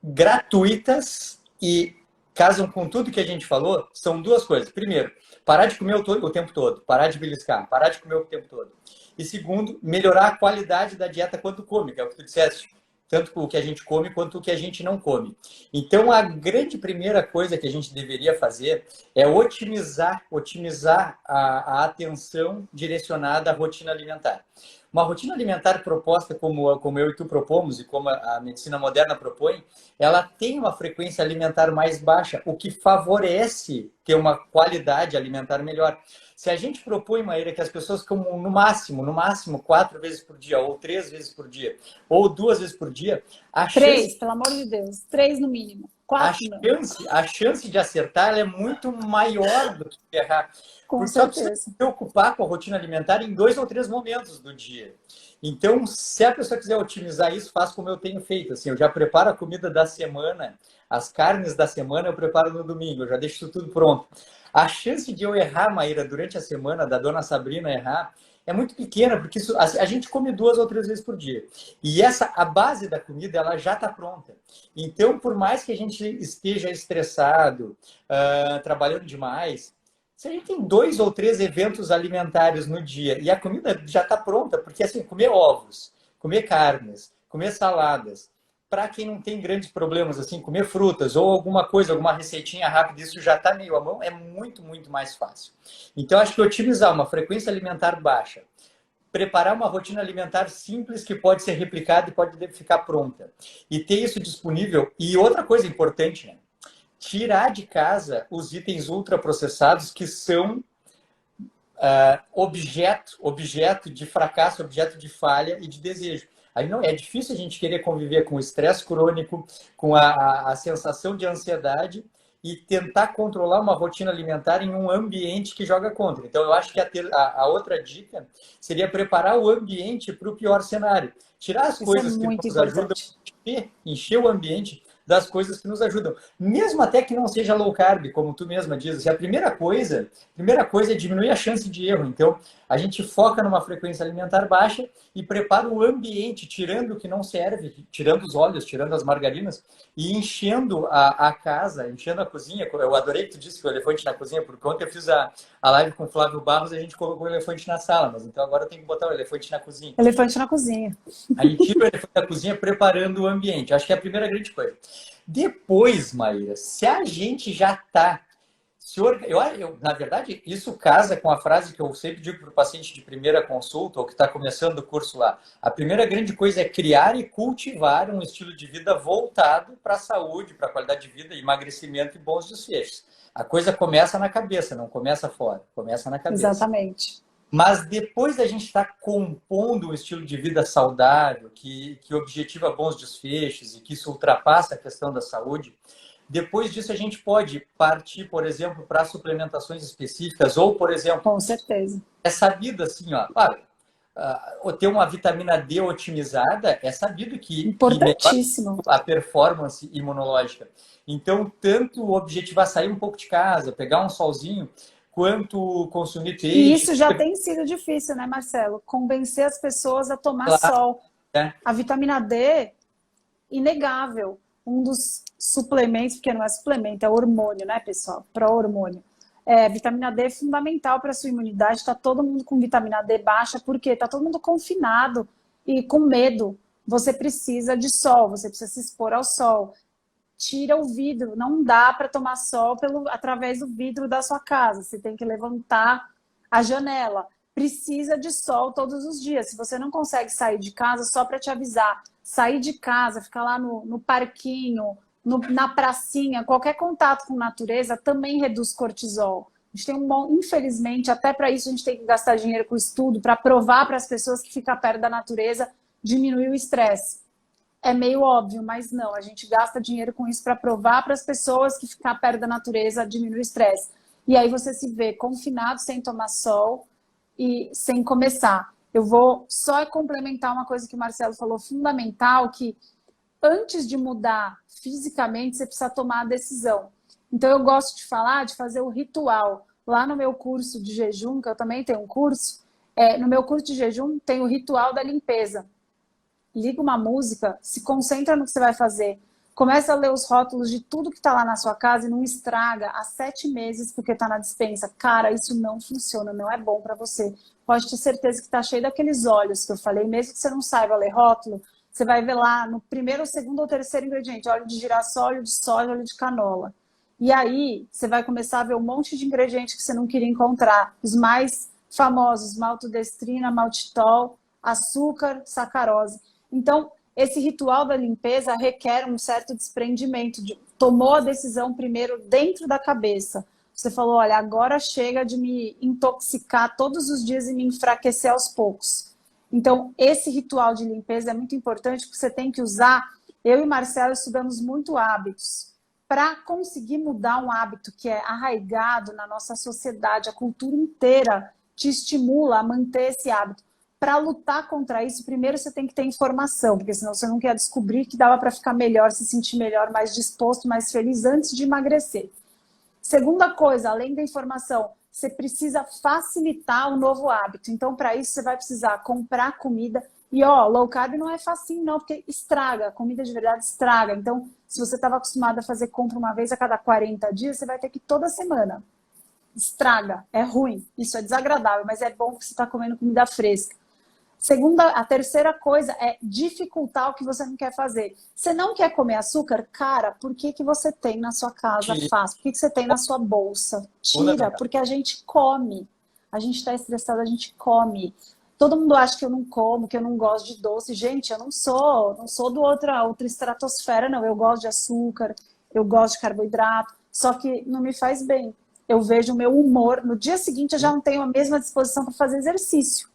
gratuitas e casam com tudo que a gente falou, são duas coisas. Primeiro, parar de comer o tempo todo, parar de beliscar, parar de comer o tempo todo. E segundo, melhorar a qualidade da dieta quando come, que é o que tu disseste. Tanto o que a gente come quanto o que a gente não come. Então, a grande primeira coisa que a gente deveria fazer é otimizar a atenção direcionada à rotina alimentar. Uma rotina alimentar proposta como eu e tu propomos e como a medicina moderna propõe, ela tem uma frequência alimentar mais baixa, o que favorece ter uma qualidade alimentar melhor. Se a gente propõe, Maíra, que as pessoas comam no máximo 4 vezes por dia, ou 3 vezes por dia, ou 2 vezes por dia, Três, pelo amor de Deus, 3 no mínimo. 4 a chance de acertar ela é muito maior do que errar. Com Porque só certeza. precisa se preocupar com a rotina alimentar em 2 ou 3 momentos do dia. Então, se a pessoa quiser otimizar isso, faz como eu tenho feito. Assim, eu já preparo a comida da semana, as carnes da semana eu preparo no domingo, eu já deixo isso tudo pronto. A chance de eu errar, Maíra, durante a semana, da dona Sabrina errar, é muito pequena, porque isso, a gente come 2 ou 3 vezes por dia. E a base da comida, ela já está pronta. Então, por mais que a gente esteja estressado, trabalhando demais, se a gente tem 2 ou 3 eventos alimentares no dia e a comida já está pronta, porque assim, comer ovos, comer carnes, comer saladas, para quem não tem grandes problemas, assim, comer frutas ou alguma coisa, alguma receitinha rápida, isso já está meio à mão, é muito, muito mais fácil. Então, acho que otimizar uma frequência alimentar baixa, preparar uma rotina alimentar simples que pode ser replicada e pode ficar pronta. E ter isso disponível. E outra coisa importante, né? Tirar de casa os itens ultraprocessados que são objeto de fracasso, objeto de falha e de desejo. Aí não é difícil a gente querer conviver com o estresse crônico, com a sensação de ansiedade e tentar controlar uma rotina alimentar em um ambiente que joga contra. Então, eu acho que a outra dica seria preparar o ambiente para o pior cenário. Tirar as coisas que nos ajudam, encher o ambiente das coisas que nos ajudam. Mesmo até que não seja low carb, como tu mesma diz. A primeira coisa é diminuir a chance de erro. Então, a gente foca numa frequência alimentar baixa e prepara o ambiente, tirando o que não serve, tirando os óleos, tirando as margarinas e enchendo a casa, enchendo a cozinha. Eu adorei que tu disse que o elefante na cozinha, porque ontem eu fiz a live com o Flávio Barros e a gente colocou o elefante na sala, mas então agora eu tenho que botar o elefante na cozinha. Elefante na cozinha. Aí tira o elefante da cozinha preparando o ambiente. Acho que é a primeira grande coisa. Depois, Maíra, se a gente já está Na verdade, isso casa com a frase que eu sempre digo para o paciente de primeira consulta, ou que está começando o curso lá. A primeira grande coisa é criar e cultivar um estilo de vida voltado para a saúde, para a qualidade de vida, emagrecimento e bons desfechos. A coisa começa na cabeça, não começa fora, começa na cabeça. Exatamente. Mas depois da gente estar compondo um estilo de vida saudável, que objetiva bons desfechos e que isso ultrapassa a questão da saúde, depois disso, a gente pode partir, por exemplo, para suplementações específicas, ou, por exemplo, com certeza. É sabido assim, ó, claro, ter uma vitamina D otimizada é sabido que importantíssimo melhora a performance imunológica. Então, tanto objetivar sair um pouco de casa, pegar um solzinho, quanto consumir peixe. E isso já tem sido difícil, né, Marcelo? Convencer as pessoas a tomar sol. A vitamina D, inegável. Um dos suplementos, porque não é suplemento, é hormônio, né, pessoal? Pró-hormônio. Vitamina D é fundamental para a sua imunidade. Está todo mundo com vitamina D baixa, porque está todo mundo confinado e com medo. Você precisa de sol, você precisa se expor ao sol. Tira o vidro, não dá para tomar sol através do vidro da sua casa. Você tem que levantar a janela. Precisa de sol todos os dias. Se você não consegue sair de casa, só para te avisar, sair de casa, ficar lá no parquinho, na pracinha, qualquer contato com natureza também reduz cortisol. A gente tem infelizmente, até para isso a gente tem que gastar dinheiro com estudo, para provar para as pessoas que ficar perto da natureza diminui o estresse. É meio óbvio, mas não, a gente gasta dinheiro com isso para provar para as pessoas que ficar perto da natureza diminui o estresse. E aí você se vê confinado sem tomar sol e sem começar. Eu vou só complementar uma coisa que o Marcelo falou, fundamental, que antes de mudar fisicamente, você precisa tomar a decisão. Então, eu gosto de falar, de fazer o ritual. Lá no meu curso de jejum, que eu também tenho um curso, no meu curso de jejum tem o ritual da limpeza. Liga uma música, se concentra no que você vai fazer. Começa a ler os rótulos de tudo que está lá na sua casa e não estraga há 7 meses porque está na despensa. Cara, isso não funciona, não é bom para você. Pode ter certeza que está cheio daqueles óleos que eu falei, mesmo que você não saiba ler rótulo, você vai ver lá no primeiro, segundo ou terceiro ingrediente, óleo de girassol, óleo de soja, óleo de canola. E aí, você vai começar a ver um monte de ingredientes que você não queria encontrar. Os mais famosos, maltodestrina, maltitol, açúcar, sacarose. Então, esse ritual da limpeza requer um certo desprendimento. Tomou a decisão primeiro dentro da cabeça. Você falou, olha, agora chega de me intoxicar todos os dias e me enfraquecer aos poucos. Então, esse ritual de limpeza é muito importante, porque você tem que usar. Eu e Marcelo estudamos muito hábitos. Para conseguir mudar um hábito que é arraigado na nossa sociedade, a cultura inteira te estimula a manter esse hábito. Para lutar contra isso, primeiro você tem que ter informação, porque senão você não quer descobrir que dava para ficar melhor, se sentir melhor, mais disposto, mais feliz antes de emagrecer. Segunda coisa, além da informação, você precisa facilitar o novo hábito. Então, para isso, você vai precisar comprar comida. E, low carb não é facinho, não, porque estraga. Comida de verdade estraga. Então, se você estava acostumado a fazer compra uma vez a cada 40 dias, você vai ter que ir toda semana. Estraga, é ruim. Isso é desagradável, mas é bom que você está comendo comida fresca. A terceira coisa é dificultar o que você não quer fazer. Você não quer comer açúcar? Cara, por que você tem na sua casa fácil? Por que você tem na sua bolsa? Tira, porque a gente come. A gente está estressado, a gente come. Todo mundo acha que eu não como, que eu não gosto de doce. Gente, eu não sou do outra estratosfera, não. Eu gosto de açúcar, eu gosto de carboidrato, só que não me faz bem. Eu vejo o meu humor. No dia seguinte, eu já não tenho a mesma disposição para fazer exercício.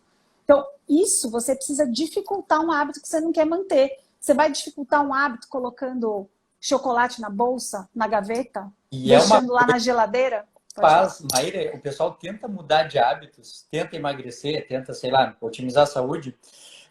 Então, isso você precisa dificultar um hábito que você não quer manter. Você vai dificultar um hábito colocando chocolate na bolsa, na gaveta, deixando lá na geladeira? Maíra, o pessoal tenta mudar de hábitos, tenta emagrecer, tenta, sei lá, otimizar a saúde,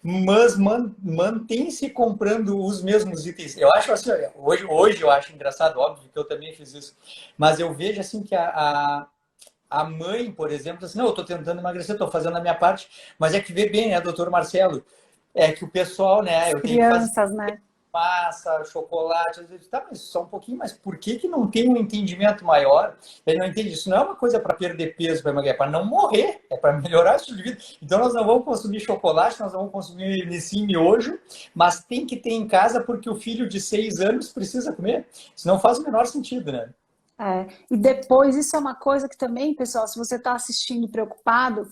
mas mantém-se comprando os mesmos itens. Eu acho assim, hoje eu acho engraçado, óbvio que eu também fiz isso, mas eu vejo assim que a mãe, por exemplo, assim, não, eu estou tentando emagrecer, estou fazendo a minha parte, mas é que vê bem, né, doutor Marcelo? É que o pessoal, né, eu tenho crianças, que fazer né? Massa, chocolate, às vezes, tá, mas só um pouquinho, mas por que não tem um entendimento maior? Ele não entende isso, não é uma coisa para perder peso, para emagrecer, é para não morrer, é para melhorar o estilo de vida. Então nós não vamos consumir chocolate, nós não vamos consumir nesse miojo, mas tem que ter em casa porque o filho de 6 anos precisa comer. Isso não faz o menor sentido, né? E depois, isso é uma coisa que também, pessoal, se você está assistindo preocupado,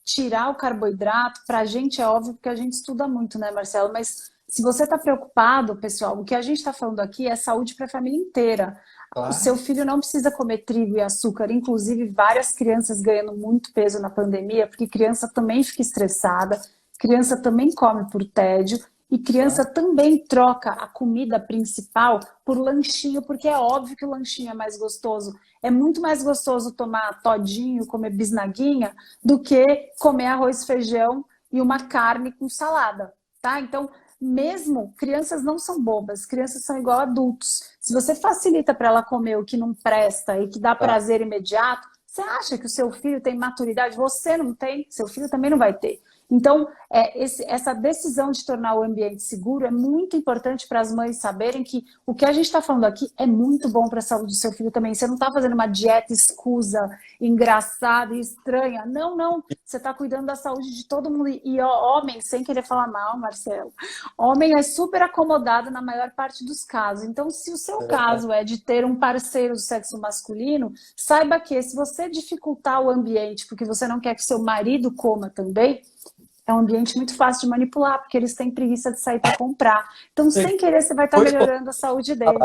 tirar o carboidrato, para a gente é óbvio, porque a gente estuda muito, né, Marcelo? Mas se você está preocupado, pessoal, o que a gente está falando aqui é saúde para a família inteira. O Claro. seu filho não precisa comer trigo e açúcar. Inclusive, várias crianças ganhando muito peso na pandemia, porque criança também fica estressada, criança também come por tédio, e criança também troca a comida principal por lanchinho, porque é óbvio que o lanchinho é mais gostoso. É muito mais gostoso tomar todinho, comer bisnaguinha, do que comer arroz, feijão e uma carne com salada, tá? Então, mesmo crianças não são bobas, crianças são igual adultos. Se você facilita para ela comer o que não presta e que dá Tá. prazer imediato, você acha que o seu filho tem maturidade? Você não tem, seu filho também não vai ter. Então, essa decisão de tornar o ambiente seguro é muito importante para as mães saberem que o que a gente está falando aqui é muito bom para a saúde do seu filho também. Você não está fazendo uma dieta escusa, engraçada e estranha. Não, não. Você está cuidando da saúde de todo mundo. E homem, sem querer falar mal, Marcelo, homem é super acomodado na maior parte dos casos. Então, se o seu caso é de ter um parceiro do sexo masculino, saiba que se você dificultar o ambiente porque você não quer que seu marido coma também, é um ambiente muito fácil de manipular, porque eles têm preguiça de sair para comprar. Então, sem querer, você vai estar melhorando a saúde deles.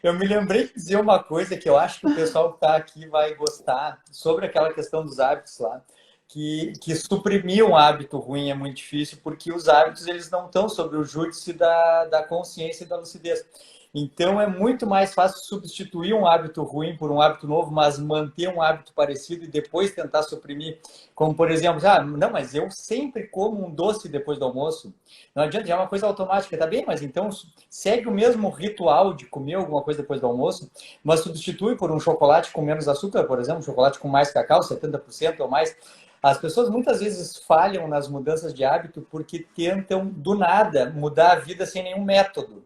Eu me lembrei de dizer uma coisa que eu acho que o pessoal que está aqui vai gostar, sobre aquela questão dos hábitos lá, que suprimir um hábito ruim é muito difícil, porque os hábitos eles não estão sobre o júdice da consciência e da lucidez. Então, é muito mais fácil substituir um hábito ruim por um hábito novo, mas manter um hábito parecido e depois tentar suprimir. Como, por exemplo, não, mas eu sempre como um doce depois do almoço. Não adianta, já é uma coisa automática, tá bem? Mas então segue o mesmo ritual de comer alguma coisa depois do almoço, mas substitui por um chocolate com menos açúcar, por exemplo, um chocolate com mais cacau, 70% ou mais. As pessoas muitas vezes falham nas mudanças de hábito porque tentam, do nada, mudar a vida sem nenhum método.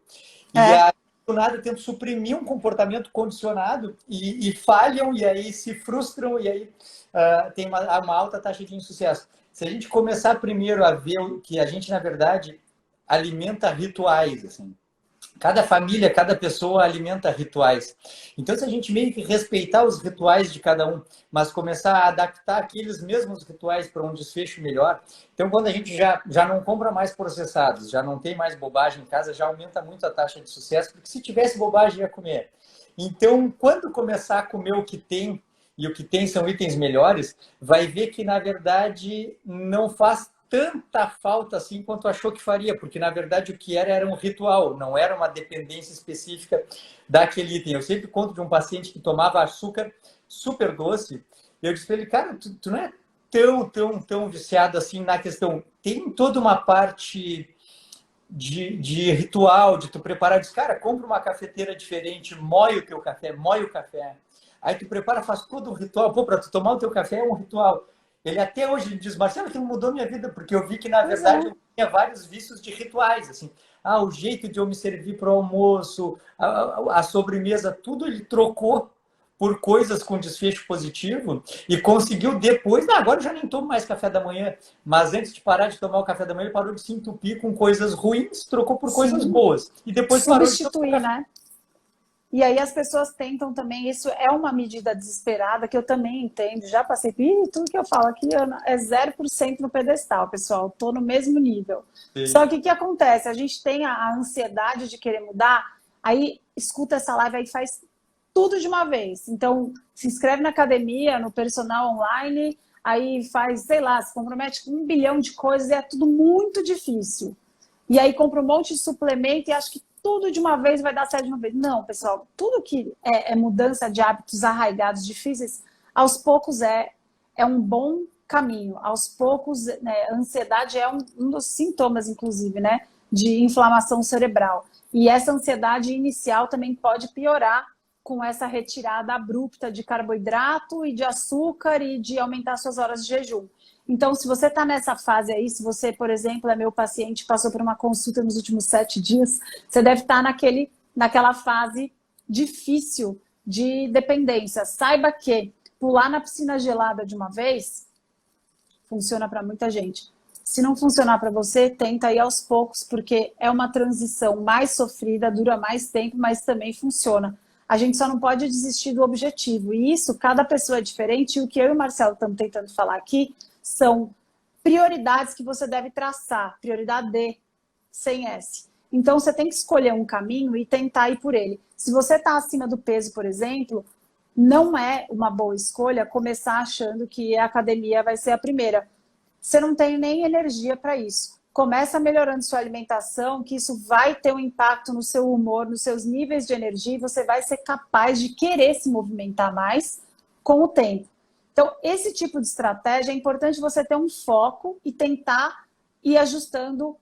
E aí, do nada, tentam suprimir um comportamento condicionado e falham, e aí se frustram, e aí tem uma alta taxa de insucesso. Se a gente começar primeiro a ver que a gente, na verdade, alimenta rituais, assim. Cada família, cada pessoa alimenta rituais. Então, se a gente meio que respeitar os rituais de cada um, mas começar a adaptar aqueles mesmos rituais para um desfecho melhor, então, quando a gente já não compra mais processados, já não tem mais bobagem em casa, já aumenta muito a taxa de sucesso, porque se tivesse bobagem, ia comer. Então, quando começar a comer o que tem, e o que tem são itens melhores, vai ver que, na verdade, não faz tanta falta assim quanto achou que faria, porque na verdade o que era um ritual, não era uma dependência específica daquele item. Eu sempre conto de um paciente que tomava açúcar super doce, e eu disse para ele, cara, tu não é tão viciado assim na questão. Tem toda uma parte de ritual, de tu preparar, diz, cara, compra uma cafeteira diferente, moe o teu café, moe o café. Aí tu prepara, faz todo um ritual. Pô, para tu tomar o teu café é um ritual. Ele até hoje diz, Marcelo, aquilo mudou minha vida, porque eu vi que, na verdade, eu tinha vários vícios de rituais, assim. O jeito de eu me servir para o almoço, a sobremesa, tudo ele trocou por coisas com desfecho positivo e conseguiu depois, agora eu já nem tomo mais café da manhã, mas antes de parar de tomar o café da manhã, ele parou de se entupir com coisas ruins, trocou por coisas boas. E depois parou de substituir, né? E aí as pessoas tentam também, isso é uma medida desesperada que eu também entendo, já passei, tudo que eu falo aqui é 0% no pedestal, pessoal, estou no mesmo nível. Sim. Só que o que acontece? A gente tem a ansiedade de querer mudar, aí escuta essa live aí faz tudo de uma vez. Então, se inscreve na academia, no personal online, aí faz, sei lá, se compromete com 1 bilhão de coisas e é tudo muito difícil. E aí compra um monte de suplemento e acha que tudo de uma vez vai dar certo de uma vez. Não, pessoal, tudo que é mudança de hábitos arraigados, difíceis, aos poucos é um bom caminho. Aos poucos, né, a ansiedade é um dos sintomas, inclusive, né, de inflamação cerebral. E essa ansiedade inicial também pode piorar com essa retirada abrupta de carboidrato e de açúcar e de aumentar suas horas de jejum. Então, se você está nessa fase aí, se você, por exemplo, é meu paciente, passou por uma consulta nos últimos 7 dias, você deve estar naquela fase difícil de dependência. Saiba que pular na piscina gelada de uma vez funciona para muita gente. Se não funcionar para você, tenta ir aos poucos, porque é uma transição mais sofrida, dura mais tempo, mas também funciona. A gente só não pode desistir do objetivo. E isso, cada pessoa é diferente. E o que eu e o Marcelo estamos tentando falar aqui são prioridades que você deve traçar. Prioridade D, sem S. Então, você tem que escolher um caminho e tentar ir por ele. Se você está acima do peso, por exemplo, não é uma boa escolha começar achando que a academia vai ser a primeira. Você não tem nem energia para isso. Começa melhorando sua alimentação, que isso vai ter um impacto no seu humor, nos seus níveis de energia, e você vai ser capaz de querer se movimentar mais com o tempo. Então, esse tipo de estratégia é importante você ter um foco e tentar ir ajustando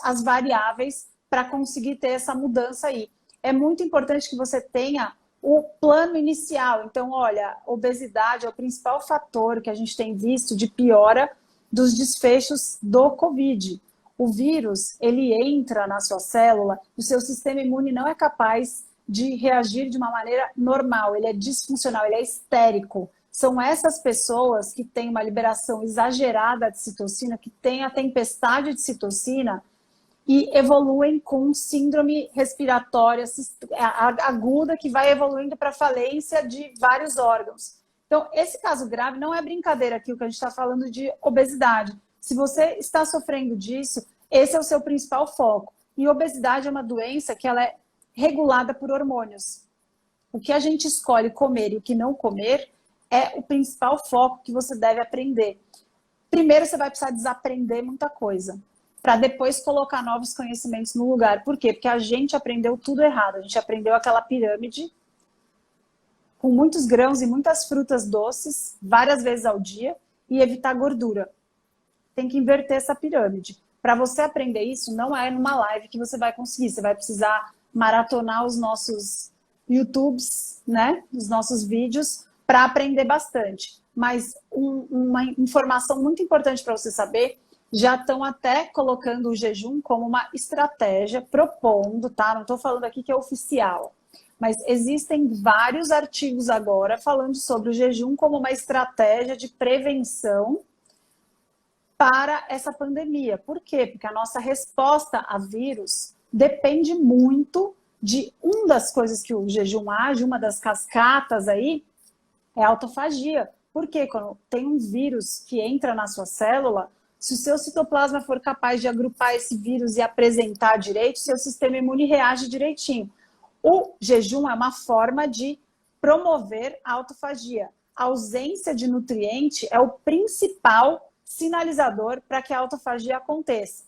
as variáveis para conseguir ter essa mudança aí. É muito importante que você tenha o plano inicial. Então, olha, obesidade é o principal fator que a gente tem visto de piora dos desfechos do Covid. O vírus, ele entra na sua célula, o seu sistema imune não é capaz de reagir de uma maneira normal, ele é disfuncional, ele é histérico. São essas pessoas que têm uma liberação exagerada de citocina, que têm a tempestade de citocina e evoluem com síndrome respiratória aguda, que vai evoluindo para falência de vários órgãos. Então, esse caso grave não é brincadeira aqui, o que a gente está falando de obesidade. Se você está sofrendo disso, esse é o seu principal foco. E obesidade é uma doença que ela é regulada por hormônios. O que a gente escolhe comer e o que não comer é o principal foco que você deve aprender. Primeiro, você vai precisar desaprender muita coisa, para depois colocar novos conhecimentos no lugar. Por quê? Porque a gente aprendeu tudo errado. A gente aprendeu aquela pirâmide com muitos grãos e muitas frutas doces, várias vezes ao dia, e evitar gordura. Tem que inverter essa pirâmide. Para você aprender isso, não é numa live que você vai conseguir. Você vai precisar maratonar os nossos YouTubes, né? Os nossos vídeos, para aprender bastante. Mas uma informação muito importante para você saber, já estão até colocando o jejum como uma estratégia, propondo, tá? Não estou falando aqui que é oficial. Mas existem vários artigos agora falando sobre o jejum como uma estratégia de prevenção para essa pandemia. Por quê? Porque a nossa resposta a vírus depende muito de uma das coisas que o jejum age, uma das cascatas aí, é a autofagia. Por quê? Quando tem um vírus que entra na sua célula, se o seu citoplasma for capaz de agrupar esse vírus e apresentar direito, seu sistema imune reage direitinho. O jejum é uma forma de promover a autofagia. A ausência de nutriente é o principal sinalizador para que a autofagia aconteça.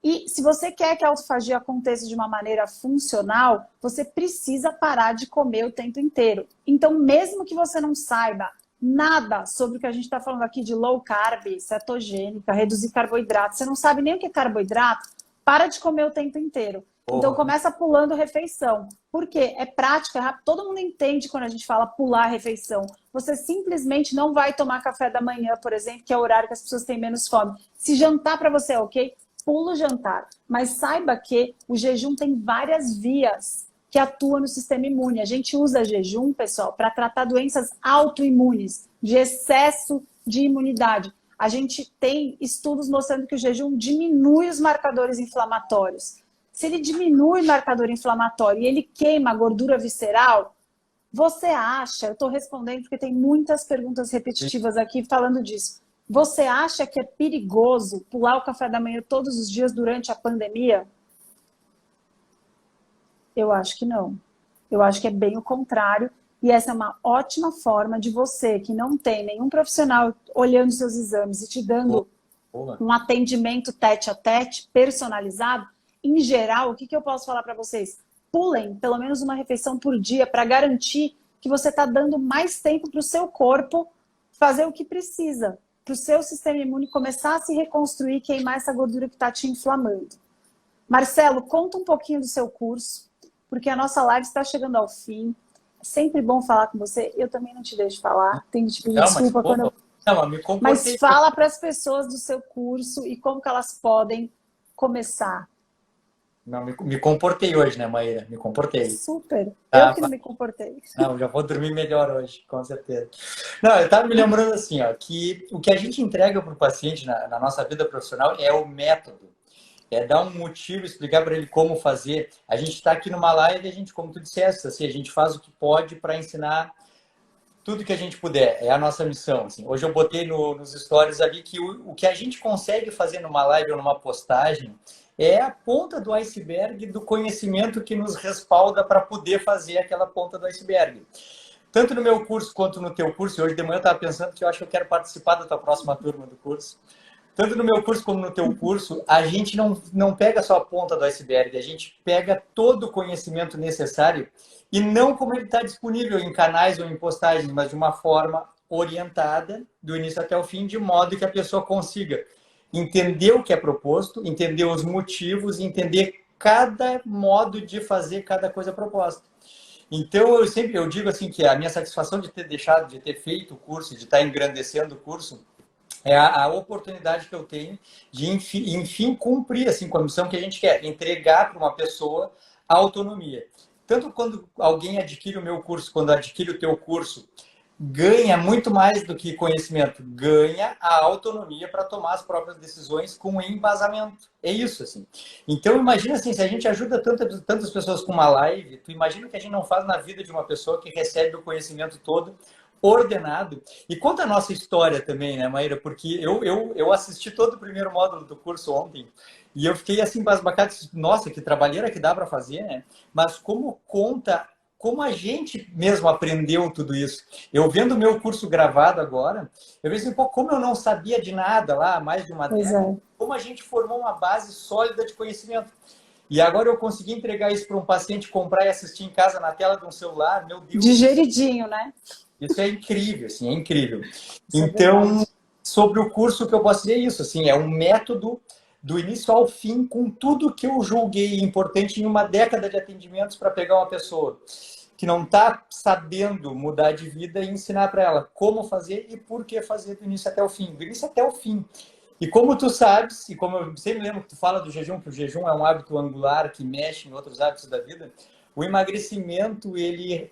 E se você quer que a autofagia aconteça de uma maneira funcional, você precisa parar de comer o tempo inteiro. Então, mesmo que você não saiba nada sobre o que a gente está falando aqui de low carb, cetogênica, reduzir carboidrato, você não sabe nem o que é carboidrato, para de comer o tempo inteiro. Então, começa pulando refeição. Por quê? É prática, é rápido. Todo mundo entende quando a gente fala pular a refeição. Você simplesmente não vai tomar café da manhã, por exemplo, que é o horário que as pessoas têm menos fome. Se jantar para você é ok, pula o jantar. Mas saiba que o jejum tem várias vias que atuam no sistema imune. A gente usa jejum, pessoal, para tratar doenças autoimunes, de excesso de imunidade. A gente tem estudos mostrando que o jejum diminui os marcadores inflamatórios. Se ele diminui o marcador inflamatório e ele queima a gordura visceral, você acha, eu estou respondendo porque tem muitas perguntas repetitivas aqui falando disso, você acha que é perigoso pular o café da manhã todos os dias durante a pandemia? Eu acho que não. Eu acho que é bem o contrário. E essa é uma ótima forma de você, que não tem nenhum profissional olhando seus exames e te dando um atendimento tete a tete, personalizado. Em geral, o que eu posso falar para vocês? Pulem pelo menos uma refeição por dia para garantir que você está dando mais tempo para o seu corpo fazer o que precisa, para o seu sistema imune começar a se reconstruir e queimar essa gordura que está te inflamando. Marcelo, conta um pouquinho do seu curso, porque a nossa live está chegando ao fim. É sempre bom falar com você. Eu também não te deixo falar. Tenho que te pedir desculpa quando eu... Mas fala para as pessoas do seu curso e como que elas podem começar. Não, me comportei hoje, né, Maíra? Me comportei. Super. Eu que não me comportei. Não, já vou dormir melhor hoje, com certeza. Não, eu estava me lembrando assim, ó, que o que a gente entrega para o paciente na nossa vida profissional é o método. é dar um motivo, explicar para ele como fazer. A gente está aqui numa live, a gente, como tu disseste, assim, a gente faz o que pode para ensinar tudo que a gente puder. É a nossa missão. Assim. Hoje eu botei nos stories ali que o que a gente consegue fazer numa live ou numa postagem é a ponta do iceberg do conhecimento que nos respalda para poder fazer aquela ponta do iceberg. Tanto no meu curso quanto no teu curso, e hoje de manhã eu estava pensando que eu acho que eu quero participar da tua próxima turma do curso. Tanto no meu curso como no teu curso, a gente não pega só a ponta do iceberg, a gente pega todo o conhecimento necessário e não como ele está disponível em canais ou em postagens, mas de uma forma orientada, do início até o fim, de modo que a pessoa consiga entender o que é proposto, entender os motivos, entender cada modo de fazer cada coisa proposta. Então, eu digo assim que a minha satisfação de ter deixado, de ter feito o curso, de estar engrandecendo o curso, é a oportunidade que eu tenho de, enfim, cumprir assim, com a missão que a gente quer, entregar para uma pessoa a autonomia. Tanto quando alguém adquire o meu curso, quando adquire o teu curso, ganha muito mais do que conhecimento, ganha a autonomia para tomar as próprias decisões com embasamento. É isso, assim. Então, imagina assim, se a gente ajuda tantas pessoas com uma live, tu imagina o que a gente não faz na vida de uma pessoa que recebe o conhecimento todo ordenado. E conta a nossa história também, né, Maíra? Porque eu assisti todo o primeiro módulo do curso ontem e eu fiquei assim, basbacado, nossa, que trabalheira que dá para fazer, né? Mas como a gente mesmo aprendeu tudo isso. Eu vendo o meu curso gravado agora, eu vejo assim, pô, como eu não sabia de nada lá há mais de uma década, como a gente formou uma base sólida de conhecimento. E agora eu consegui entregar isso para um paciente comprar e assistir em casa na tela de um celular, meu Deus. Digeridinho, né? Isso é incrível, assim, é incrível. Então, sobre o curso, o que eu posso dizer é isso, assim, é um método do início ao fim, com tudo que eu julguei importante em uma década de atendimentos para pegar uma pessoa que não está sabendo mudar de vida e ensinar para ela como fazer e por que fazer do início até o fim. Do início até o fim. E como tu sabes, e como eu sempre lembro que tu fala do jejum, que o jejum é um hábito angular que mexe em outros hábitos da vida, o emagrecimento, ele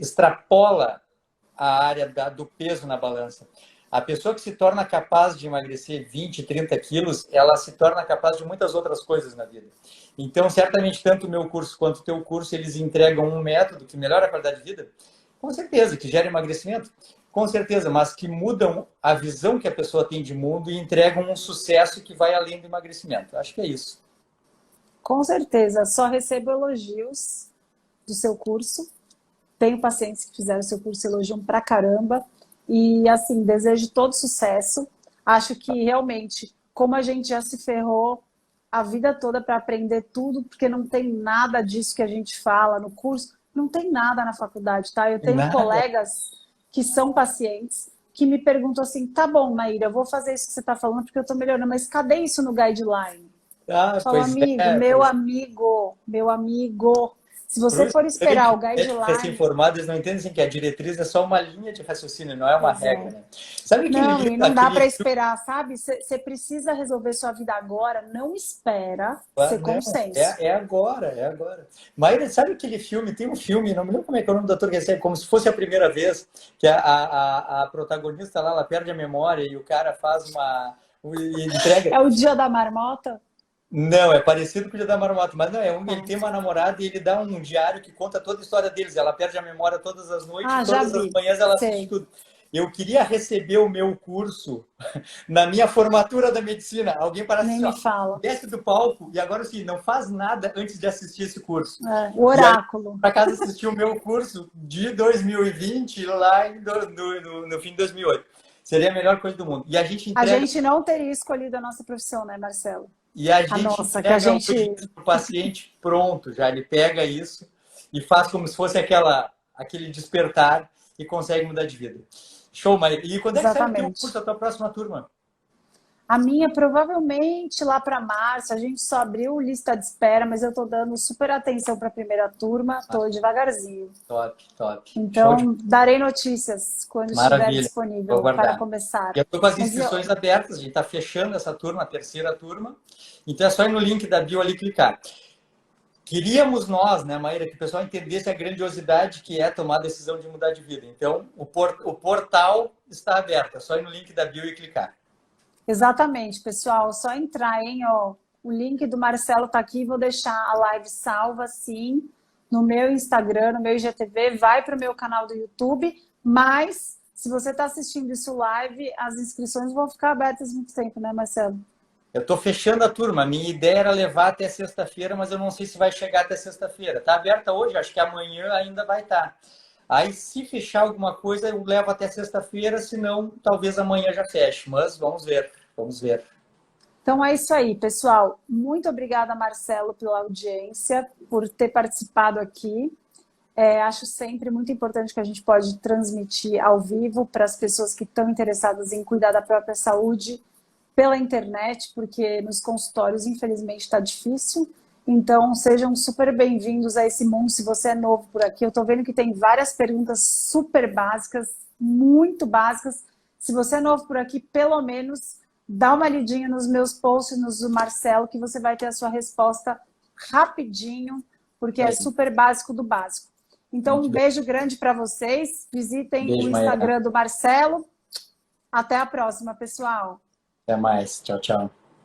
extrapola a área do peso na balança. A pessoa que se torna capaz de emagrecer 20, 30 quilos, ela se torna capaz de muitas outras coisas na vida. Então, certamente, tanto o meu curso quanto o teu curso, eles entregam um método que melhora a qualidade de vida, com certeza, que gera emagrecimento, com certeza, mas que mudam a visão que a pessoa tem de mundo e entregam um sucesso que vai além do emagrecimento. Acho que é isso. Com certeza, só recebo elogios do seu curso. Tenho pacientes que fizeram o seu curso, elogiam pra caramba. E, assim, desejo todo sucesso. Acho que, realmente, como a gente já se ferrou a vida toda para aprender tudo, porque não tem nada disso que a gente fala no curso, não tem nada na faculdade, tá? Eu tenho colegas que são pacientes que me perguntam assim, tá bom, Maíra, eu vou fazer isso que você está falando porque eu estou melhorando, mas cadê isso no guideline? Fala, amigo, meu amigo, se você for esperar o guideline... Recém-formados, eles não entendem assim, que a diretriz é só uma linha de raciocínio, não é uma regra, né? Sabe aquele não, livro, e não dá para esperar, sabe? Você precisa resolver sua vida agora, não espera ser consenso. É agora, é agora. Maíra, sabe aquele filme? Tem um filme, não me lembro como é que é o nome do ator que recebe, como se fosse a primeira vez, que a protagonista lá, ela perde a memória e o cara faz uma... entrega. É o Dia da Marmota? Não, é parecido com o Dia da Marmota, mas não, ele tem uma namorada e ele dá um diário que conta toda a história deles. Ela perde a memória todas as noites, todas as manhãs ela assiste tudo. Eu queria receber o meu curso na minha formatura da medicina. Alguém parece nem me fala. Desce do palco e agora assim, não faz nada antes de assistir esse curso. O oráculo. Para casa assistir o meu curso de 2020 lá no fim de 2008. Seria a melhor coisa do mundo. E a gente não teria escolhido a nossa profissão, né, Marcelo? E a gente entrega o paciente pronto já. Ele pega isso e faz como se fosse aquele despertar e consegue mudar de vida. Show, Maíra. E quando é que sai o teu curso, a tua próxima turma? A minha, provavelmente, lá para março. A gente só abriu lista de espera, mas eu estou dando super atenção para a primeira turma. Estou devagarzinho. Top, top. Então, darei notícias quando estiver disponível para começar. Eu estou com as inscrições abertas. A gente está fechando essa turma, a terceira turma. Então, é só ir no link da bio ali e clicar. Queríamos nós, né, Maíra, que o pessoal entendesse a grandiosidade que é tomar a decisão de mudar de vida. Então, o portal está aberto. É só ir no link da bio e clicar. Exatamente, pessoal. Só entrar, hein? Ó, O link do Marcelo está aqui, vou deixar a live salva, sim, no meu Instagram, no meu IGTV, vai para o meu canal do YouTube, mas se você está assistindo isso live, as inscrições vão ficar abertas muito tempo, né, Marcelo? Eu estou fechando a turma. Minha ideia era levar até sexta-feira, mas eu não sei se vai chegar até sexta-feira. Está aberta hoje, acho que amanhã ainda vai estar. Aí, se fechar alguma coisa, eu levo até sexta-feira, senão, talvez amanhã já feche. Mas vamos ver, vamos ver. Então é isso aí, pessoal. Muito obrigada, Marcelo, pela audiência, por ter participado aqui. Acho sempre muito importante que a gente pode transmitir ao vivo para as pessoas que estão interessadas em cuidar da própria saúde pela internet, porque nos consultórios, infelizmente, está difícil. Então, sejam super bem-vindos a esse mundo. Se você é novo por aqui, eu estou vendo que tem várias perguntas super básicas, muito básicas. Se você é novo por aqui, pelo menos dá uma lidinha nos meus posts, nos do Marcelo, que você vai ter a sua resposta rapidinho, porque é super básico do básico. Então, um beijo grande para vocês. Visitem o Instagram do Marcelo. Até a próxima, pessoal. Até mais. Tchau, tchau.